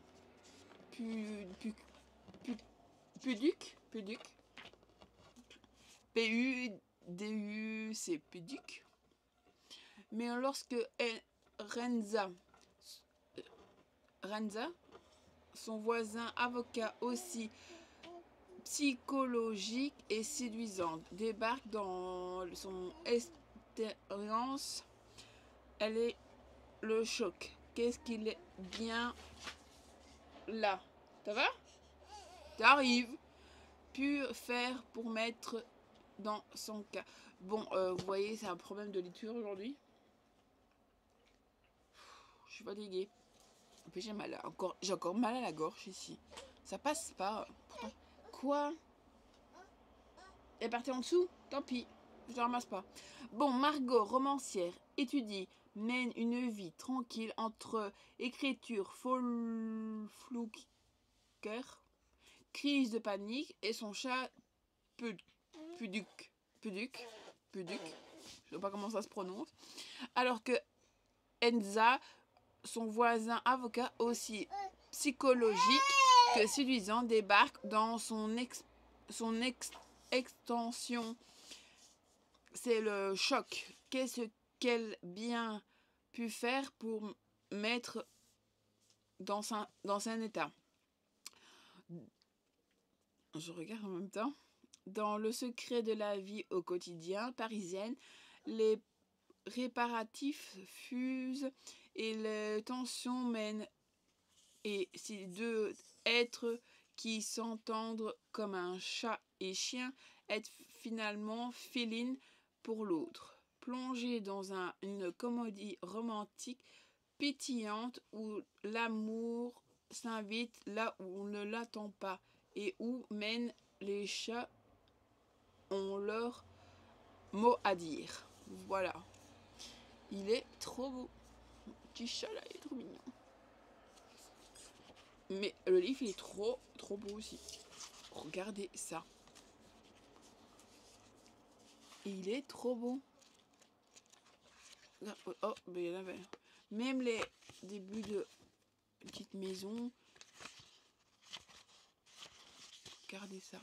puduc, P-U-D-U-C, puduc. Mais lorsque Renza, son voisin avocat aussi psychologique et séduisante, débarque dans son expérience, elle est le choc. Qu'est-ce qu'il est bien là? Ça va? T'arrives. Pu faire pour mettre dans son cas. Bon, vous voyez, c'est un problème de lecture aujourd'hui. Je suis fatiguée. En plus, j'ai encore mal à la gorge ici. Ça passe pas. Pourtant. Quoi? Elle est partie en dessous? Tant pis. Je la ramasse pas. Bon, Margot, romancière, mène une vie tranquille entre écriture flouqueur, crise de panique et son chat puduc. Je sais pas comment ça se prononce. Alors que Enza, son voisin avocat aussi psychologique que séduisant, débarque dans son extension. C'est le choc. Qu'est-ce qu'elle bien pu faire pour mettre dans un état? Je regarde en même temps. Dans le secret de la vie au quotidien parisienne, les réparatifs fusent et les tensions mènent. Et si deux êtres qui s'entendent comme un chat et chien être finalement féline pour l'autre, plongé dans une comédie romantique pétillante où l'amour s'invite là où on ne l'attend pas et où mènent les chats ont leur mot à dire. Voilà. Il est trop beau. Le petit chat là, il est trop mignon. Mais le livre, il est trop beau aussi. Regardez ça. Il est trop beau. Oh, mais il y en avait. Même les débuts de petite maison. Regardez ça.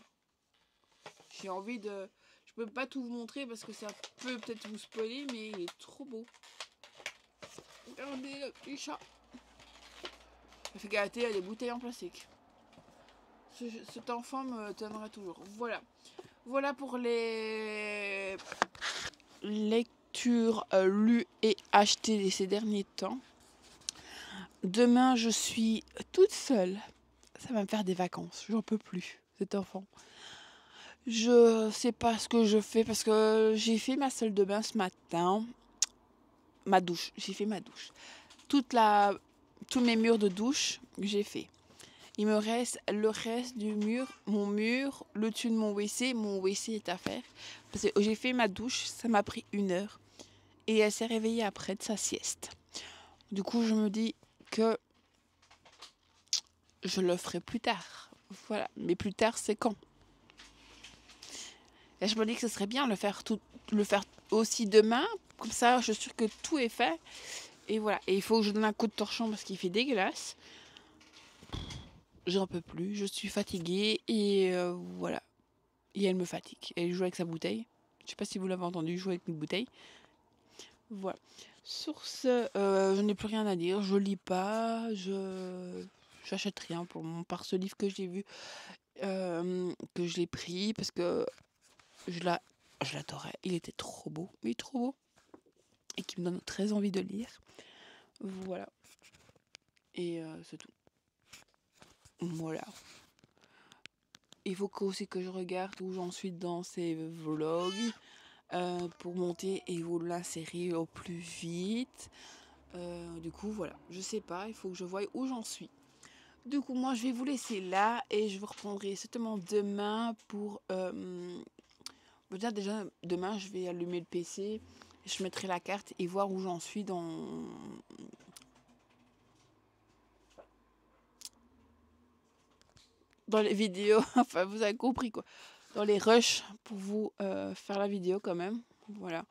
J'ai envie de... Je peux pas tout vous montrer parce que ça peut peut-être vous spoiler, mais il est trop beau. Regardez le petit chat. Ça fait gâter à des bouteilles en plastique. Cet enfant me tiendra toujours. Voilà. Voilà pour les lectures lues et achetées ces derniers temps. Demain, je suis toute seule. Ça va me faire des vacances. J'en peux plus, cet enfant. Je sais pas ce que je fais parce que j'ai fait ma salle de bain ce matin. Ma douche. J'ai fait ma douche. Tous mes murs de douche, j'ai fait. Il me reste le reste du mur, mon mur, le dessus de mon WC. Mon WC est à faire. Parce que j'ai fait ma douche, ça m'a pris 1 heure. Et elle s'est réveillée après de sa sieste. Du coup, je me dis que je le ferai plus tard. Voilà. Mais plus tard, c'est quand? Et je me dis que ce serait bien le faire aussi demain. Comme ça, je suis sûre que tout est fait. Et voilà. Et il faut que je donne un coup de torchon parce qu'il fait dégueulasse. J'en peux plus. Je suis fatiguée. Et voilà. Et elle me fatigue. Elle joue avec sa bouteille. Je sais pas si vous l'avez entendu jouer avec une bouteille. Voilà. Sur ce, je n'ai plus rien à dire. Je lis pas. J'achète rien pour par ce livre que j'ai vu. Que je l'ai pris parce que je l'adorais. Il était trop beau. Il est trop beau. Et qui me donne très envie de lire. Voilà. Et c'est tout. Voilà. Il faut aussi que je regarde où j'en suis dans ces vlogs pour monter et vous l'insérer au plus vite. Du coup, voilà. Je sais pas, il faut que je voie où j'en suis. Du coup, moi, je vais vous laisser là et je vous reprendrai certainement demain pour... déjà, demain, je vais allumer le PC, je mettrai la carte et voir où j'en suis dans les vidéos. Enfin, vous avez compris quoi. Dans les rushs pour vous faire la vidéo quand même. Voilà.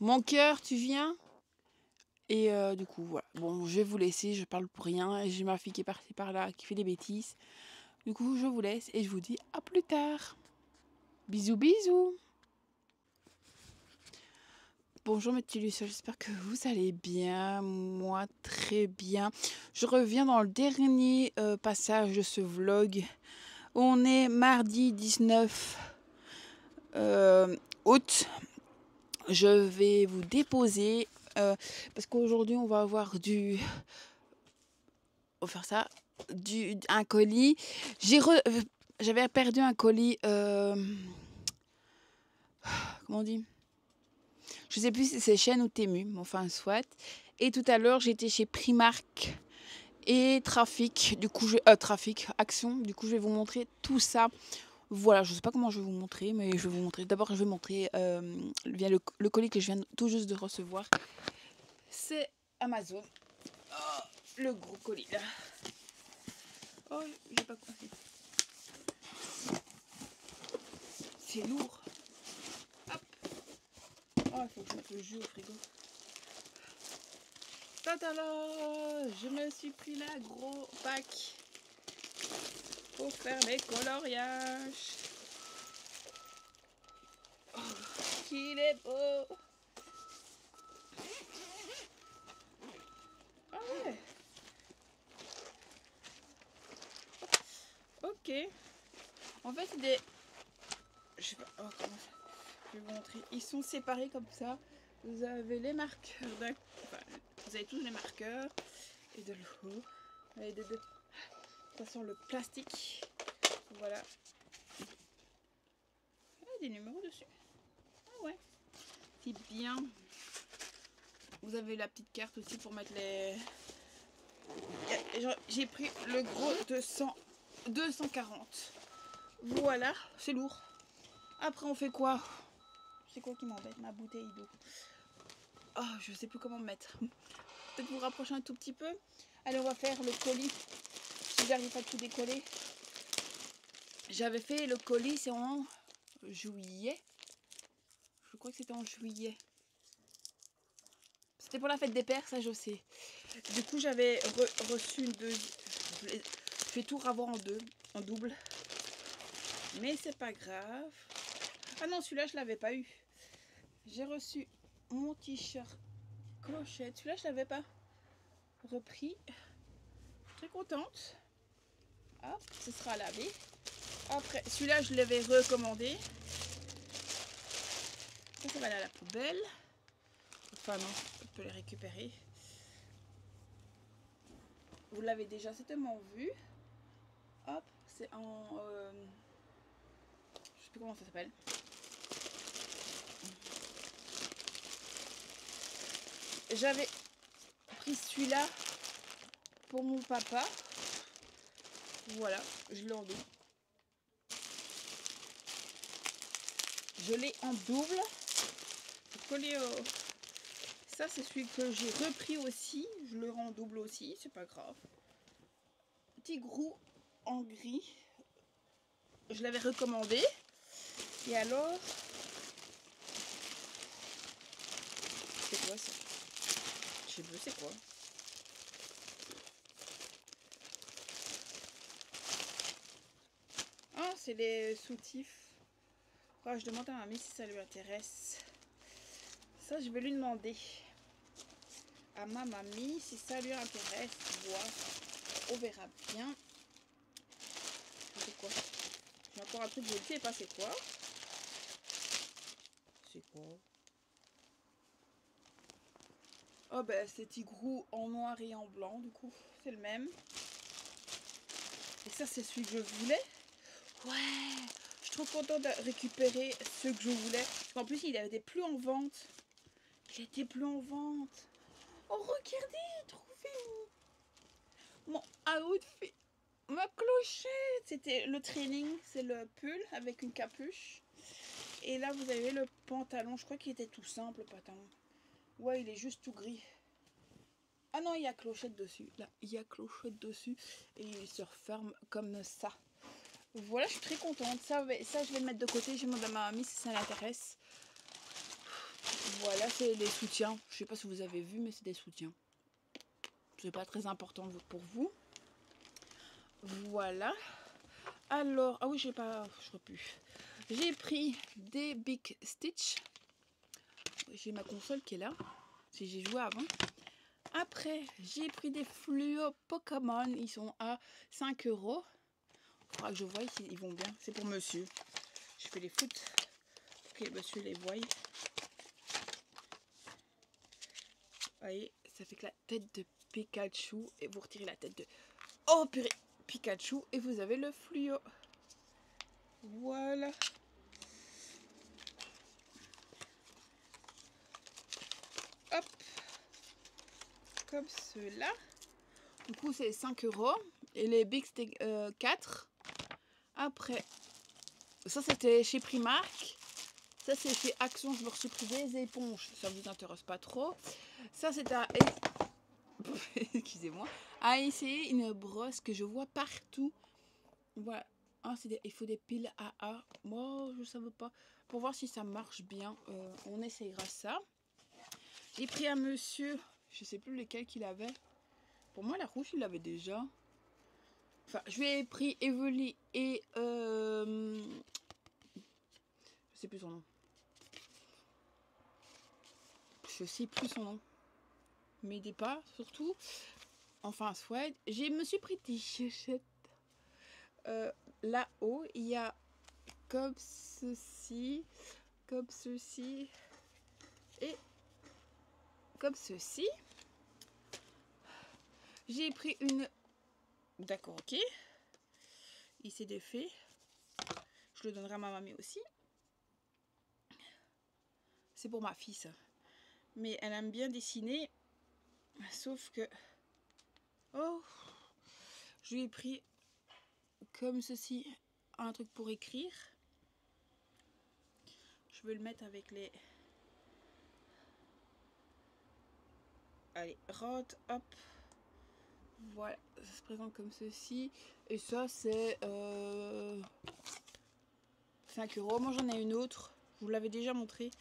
Mon cœur, tu viens? Et du coup, voilà. Bon, je vais vous laisser, je parle pour rien. Et j'ai ma fille qui est partie par là, qui fait des bêtises. Du coup, je vous laisse et je vous dis à plus tard. Bisous, bisous. Bonjour mes petits lucioles, j'espère que vous allez bien. Moi, très bien. Je reviens dans le dernier passage de ce vlog. On est mardi 19 août. Je vais vous déposer parce qu'aujourd'hui, on va avoir on va faire ça. Un colis. J'avais perdu un colis. Comment on dit? Je sais plus si c'est Shein ou Temu, mais enfin soit. Et tout à l'heure, j'étais chez Primark et Trafic. Du coup, Trafic, Action. Du coup, je vais vous montrer tout ça. Voilà, je sais pas comment je vais vous montrer, mais je vais vous montrer. D'abord, je vais montrer le colis que je viens tout juste de recevoir. C'est Amazon. Oh, le gros colis là. Oh, j'ai pas compris. C'est lourd. Hop. Oh, il faut que je mette le jus au frigo. Tadala, je me suis pris là, gros pack pour faire mes coloriages. Oh, qu'il est beau. Ah ouais. Ok. En fait, je sais pas. Oh, comment ça? Je vais vous montrer. Ils sont séparés comme ça. Vous avez les marqueurs vous avez tous les marqueurs et de l'eau. Et de toute façon, le plastique. Voilà. Ah, des numéros dessus. Ah ouais. C'est bien. Vous avez la petite carte aussi pour mettre les... J'ai pris le gros de 240. Voilà, c'est lourd. Après, on fait quoi? C'est quoi qui m'embête? Ma bouteille d'eau. Oh, je sais plus comment me mettre. Peut-être vous rapprocher un tout petit peu. Allez, on va faire le colis. Si j'arrive pas à tout décoller. J'avais fait le colis, c'est en juillet. Je crois que c'était en juillet. C'était pour la fête des pères, ça je sais. Du coup, j'avais reçu une je vais tout ravoir en double. Mais c'est pas grave. Ah non, celui-là, je l'avais pas eu. J'ai reçu mon t-shirt clochette. Celui-là, je l'avais pas repris. Très contente. Hop, ce sera lavé. Après, celui-là, je l'avais recommandé. Ça va aller à la poubelle. Enfin non, on peut les récupérer. Vous l'avez déjà certainement vu. Hop, c'est en... je sais plus comment ça s'appelle. J'avais pris celui-là pour mon papa. Voilà, je l'ai en double. Je l'ai en double. Collé au... Ça, c'est celui que j'ai repris aussi. Je le rends en double aussi, c'est pas grave. Petit grou en gris. Je l'avais recommandé. Et alors... C'est quoi ça? Je sais plus c'est quoi. Ah, c'est les soutifs. Oh, je demande à mamie si ça lui intéresse. Ça, je vais lui demander. À ma mamie si ça lui intéresse. Voir. On verra bien. C'est quoi? J'ai encore un truc, je ne sais pas c'est quoi. C'est quoi? Oh ben c'est Tigrou en noir et en blanc, du coup c'est le même. Et ça c'est celui que je voulais. Ouais, je suis trop contente de récupérer ce que je voulais. En plus, il était plus en vente. Il était plus en vente. Oh, regardez, trouvez mon outfit. Ma clochette. C'était le training, c'est le pull avec une capuche. Et là, vous avez le pantalon. Je crois qu'il était tout simple, le pantalon. Ouais, il est juste tout gris. Ah non, il y a clochette dessus. Là, il y a clochette dessus. Et il se referme comme ça. Voilà, je suis très contente. Ça, je vais le mettre de côté. Je demande à ma mamie si ça l'intéresse. Voilà, c'est des soutiens. Je sais pas si vous avez vu, mais c'est des soutiens. C'est pas très important pour vous. Voilà. Alors, ah oui, je sais plus. J'ai pris des Big Stitch. J'ai ma console qui est là. Si j'ai joué avant. Après, j'ai pris des fluo Pokémon. Ils sont à 5 €. Il faudra que je voie s'ils vont bien. C'est pour monsieur. Je fais les foutre pour que monsieur les voie. Voyez, ça fait que la tête de Pikachu. Et vous retirez la tête de... Oh purée, Pikachu. Et vous avez le fluo. Voilà. Hop. Comme cela. Du coup, c'est 5 €. Et les Big c'était 4. Après, ça c'était chez Primark. Ça c'est chez Action. Je me suis pris des éponges. Ça vous intéresse pas trop. Ça c'est à... Excusez-moi. À essayer une brosse que je vois partout. Voilà. Ah, il faut des piles AA. Moi, je ne savais pas. Pour voir si ça marche bien, on essayera ça. J'ai pris un monsieur. Je sais plus lequel qu'il avait. Pour moi, la rouge, il l'avait déjà. Enfin, je lui ai pris Evely et... je sais plus son nom. Je sais plus son nom. M'aidez pas, surtout. Enfin, soit. Je me suis pris des chaussettes. Là-haut, il y a comme ceci, et comme ceci. J'ai pris une... D'accord, ok. Il s'est défait. Je le donnerai à ma mamie aussi. C'est pour ma fille, ça. Mais elle aime bien dessiner. Sauf que... Oh! Je lui ai pris comme ceci un truc pour écrire. Je vais le mettre avec les... Allez, rot, hop. Voilà, ça se présente comme ceci. Et ça, c'est 5 €. Moi, j'en ai une autre. Je vous l'avais déjà montré.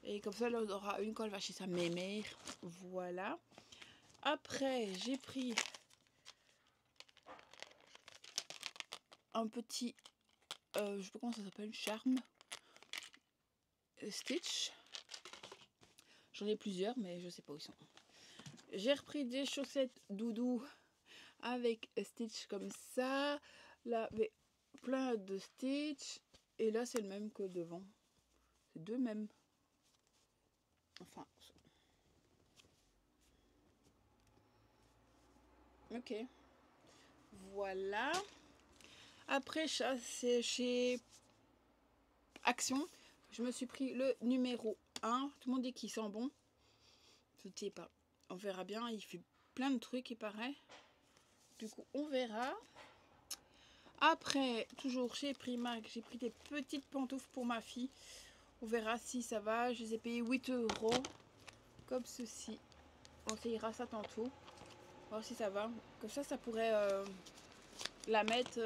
Et comme ça, elle en aura une quand elle va chez sa mémère. Voilà. Après, j'ai pris un petit... je sais pas comment ça s'appelle. Charme. Stitch. J'en ai plusieurs, mais je sais pas où ils sont. J'ai repris des chaussettes doudou avec Stitch comme ça. Là, avec plein de Stitch. Et là, c'est le même que devant. C'est deux mêmes. Enfin. Ok. Voilà. Après, c'est chez Action. Je me suis pris le numéro 1. Tout le monde dit qu'il sent bon. Je ne sais pas. On verra bien. Il fait plein de trucs, il paraît. Du coup, on verra. Après, toujours chez Primark, j'ai pris des petites pantoufles pour ma fille. On verra si ça va. Je les ai payées 8 €. Comme ceci. On essayera ça tantôt. Voir si ça va. Comme ça pourrait la mettre...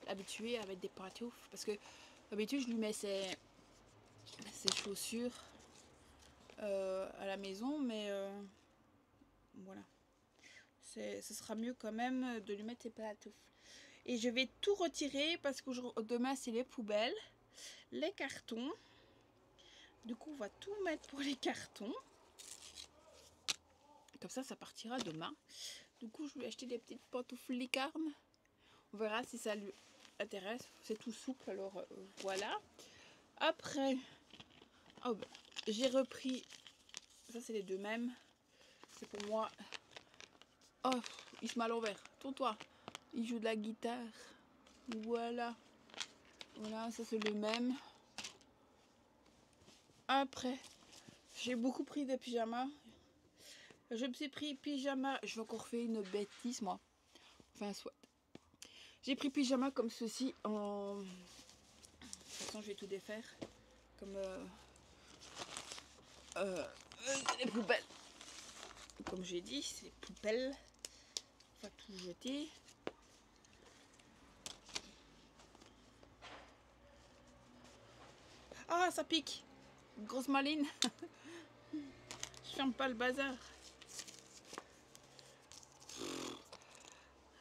habituée à mettre des pantoufles. Parce que d'habitude, je lui mets ses chaussures à la maison. Mais voilà. Ce sera mieux quand même de lui mettre ses pantoufles. Et je vais tout retirer parce que demain, c'est les poubelles. Les cartons. Du coup, on va tout mettre pour les cartons. Comme ça partira demain. Du coup, je vais acheter des petites pantoufles licarnes. On verra si ça lui intéresse. C'est tout souple, alors voilà. Après, oh ben, j'ai repris... Ça, c'est les deux mêmes. C'est pour moi... Oh, il se met à l'envers. Tourne-toi. Il joue de la guitare. Voilà. Voilà, ça c'est le même. Après, j'ai beaucoup pris de pyjamas. Je me suis pris pyjama. Je vais encore faire une bêtise, moi. Enfin, soit. J'ai pris pyjama comme ceci en... De toute façon, je vais tout défaire. Comme les poubelles. Comme j'ai dit, c'est les poubelles. On va tout jeter. Ah, ça pique. Grosse maline. Je ferme pas le bazar.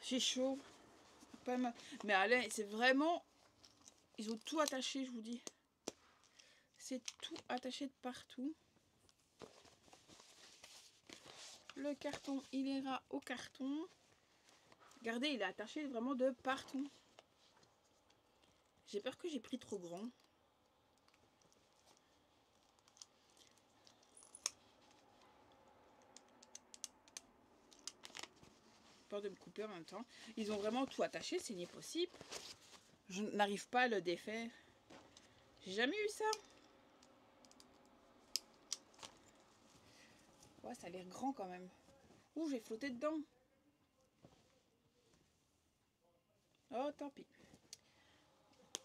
J'ai chaud. Pas mal. Mais allez, c'est vraiment... Ils ont tout attaché, je vous dis. C'est tout attaché de partout. Le carton, il ira au carton. Regardez, il est attaché vraiment de partout. J'ai peur que j'ai pris trop grand. Peur de me couper en même temps. Ils ont vraiment tout attaché, c'est pas possible. Je n'arrive pas à le défaire. J'ai jamais eu ça. Ouais, ça a l'air grand quand même. Ouh, j'ai flotté dedans. Oh, tant pis.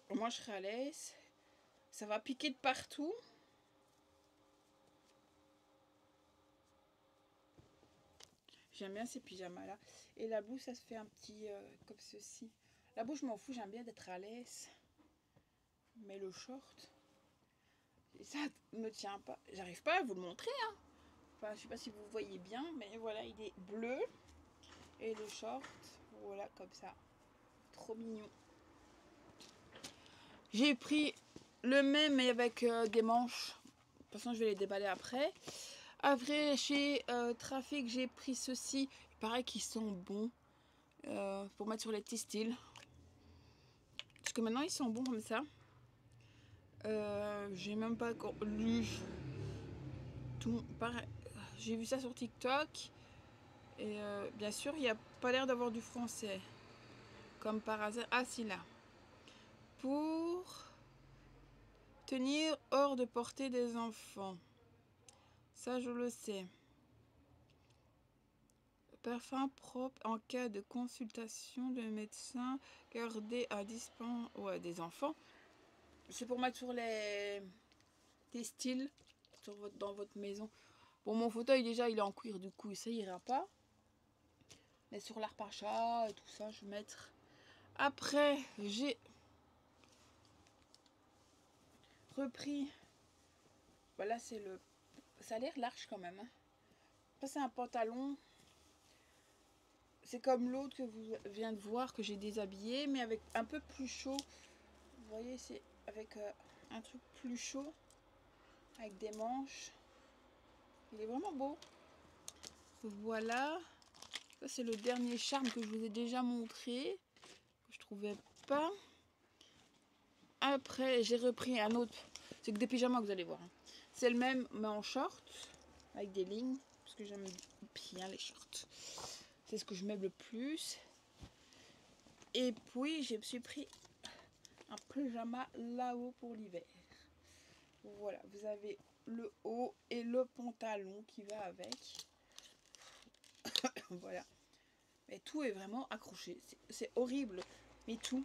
Au moins, je serai à l'aise. Ça va piquer de partout. J'aime bien ces pyjamas là. Et la blouse, ça se fait un petit comme ceci. La blouse, je m'en fous, j'aime bien d'être à l'aise. Mais le short, ça me tient pas. J'arrive pas à vous le montrer. Hein. Enfin, je sais pas si vous voyez bien, mais voilà, il est bleu. Et le short, voilà, comme ça. Trop mignon. J'ai pris le même, mais avec des manches. De toute façon, je vais les déballer après. Après, chez Trafic, j'ai pris ceci. Il paraît qu'ils sont bons pour mettre sur les textiles. Parce que maintenant, ils sont bons comme ça. J'ai même pas lu tout. J'ai vu ça sur TikTok. Et bien sûr, il n'y a pas l'air d'avoir du français. Comme par hasard. Ah, si, là. Pour tenir hors de portée des enfants. Ça, je le sais. Parfum propre en cas de consultation de médecin. Garder à dispense des enfants. C'est pour mettre sur les textiles dans votre maison. Bon, mon fauteuil, déjà, il est en cuir. Du coup, ça ira pas. Mais sur l'arpacha et tout ça, je vais mettre. Après, j'ai repris. Voilà, c'est le. Ça a l'air large quand même. Hein. Ça, c'est un pantalon. C'est comme l'autre que vous venez de voir que j'ai déshabillé, mais avec un peu plus chaud. Vous voyez, c'est avec un truc plus chaud, avec des manches. Il est vraiment beau. Voilà. Ça, c'est le dernier charme que je vous ai déjà montré. Que je trouvais pas. Après, j'ai repris un autre. C'est que des pyjamas que vous allez voir. Hein. C'est le même, mais en short. Avec des lignes. Parce que j'aime bien les shorts. C'est ce que je mets le plus. Et puis, je me suis pris un pyjama là-haut pour l'hiver. Voilà, vous avez le haut et le pantalon qui va avec. Voilà. Mais tout est vraiment accroché. C'est horrible. Mais tout.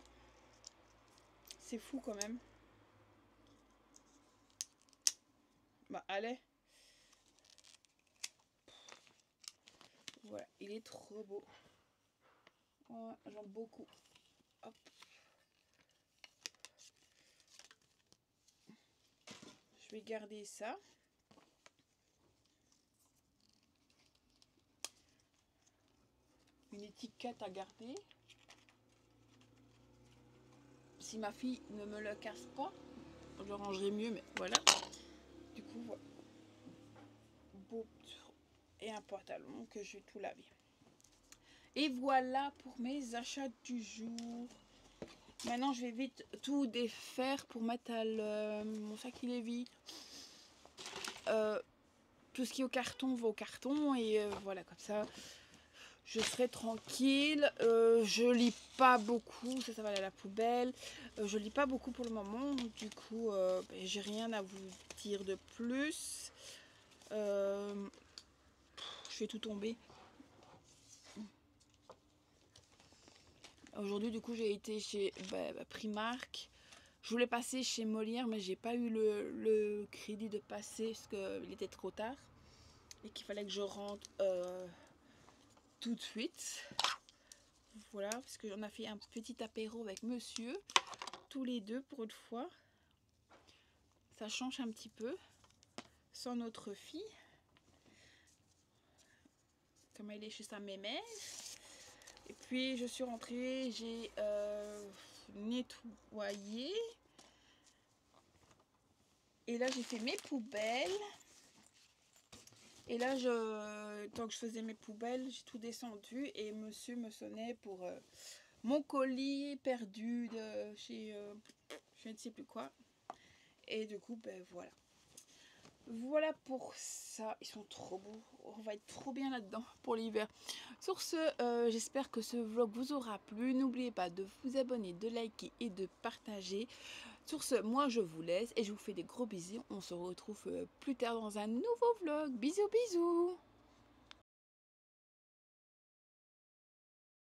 C'est fou quand même. Bah, allez. Voilà, il est trop beau. Ouais, j'aime beaucoup. Hop. Je vais garder ça. Une étiquette à garder. Si ma fille ne me le casse pas, je rangerai mieux, mais voilà. Du coup, voilà. Beau et un pantalon que je vais tout laver. Et voilà pour mes achats du jour. Maintenant, je vais vite tout défaire pour mettre à mon sac, il est vide. Tout ce qui est au carton va au carton et voilà, comme ça. je serai tranquille. Je lis pas beaucoup, ça va aller à la poubelle. Je lis pas beaucoup pour le moment, donc du coup, j'ai rien à vous dire de plus. Je fais tout tomber. Aujourd'hui, du coup, j'ai été chez Primark. Je voulais passer chez Molière, mais j'ai pas eu le crédit de passer parce qu'il était trop tard et qu'il fallait que je rentre tout de suite. Voilà, parce qu'on a fait un petit apéro avec monsieur, tous les deux pour une fois. Ça change un petit peu, sans notre fille, comme elle est chez sa mémère. Et puis je suis rentrée, j'ai nettoyé. Et là j'ai fait mes poubelles. Et là, tant que je faisais mes poubelles, j'ai tout descendu et monsieur me sonnait pour mon colis perdu de chez je ne sais plus quoi. Et du coup, ben voilà. Voilà pour ça. Ils sont trop beaux. On va être trop bien là-dedans pour l'hiver. Sur ce, j'espère que ce vlog vous aura plu. N'oubliez pas de vous abonner, de liker et de partager. Sur ce, moi je vous laisse et je vous fais des gros bisous. On se retrouve plus tard dans un nouveau vlog. Bisous bisous.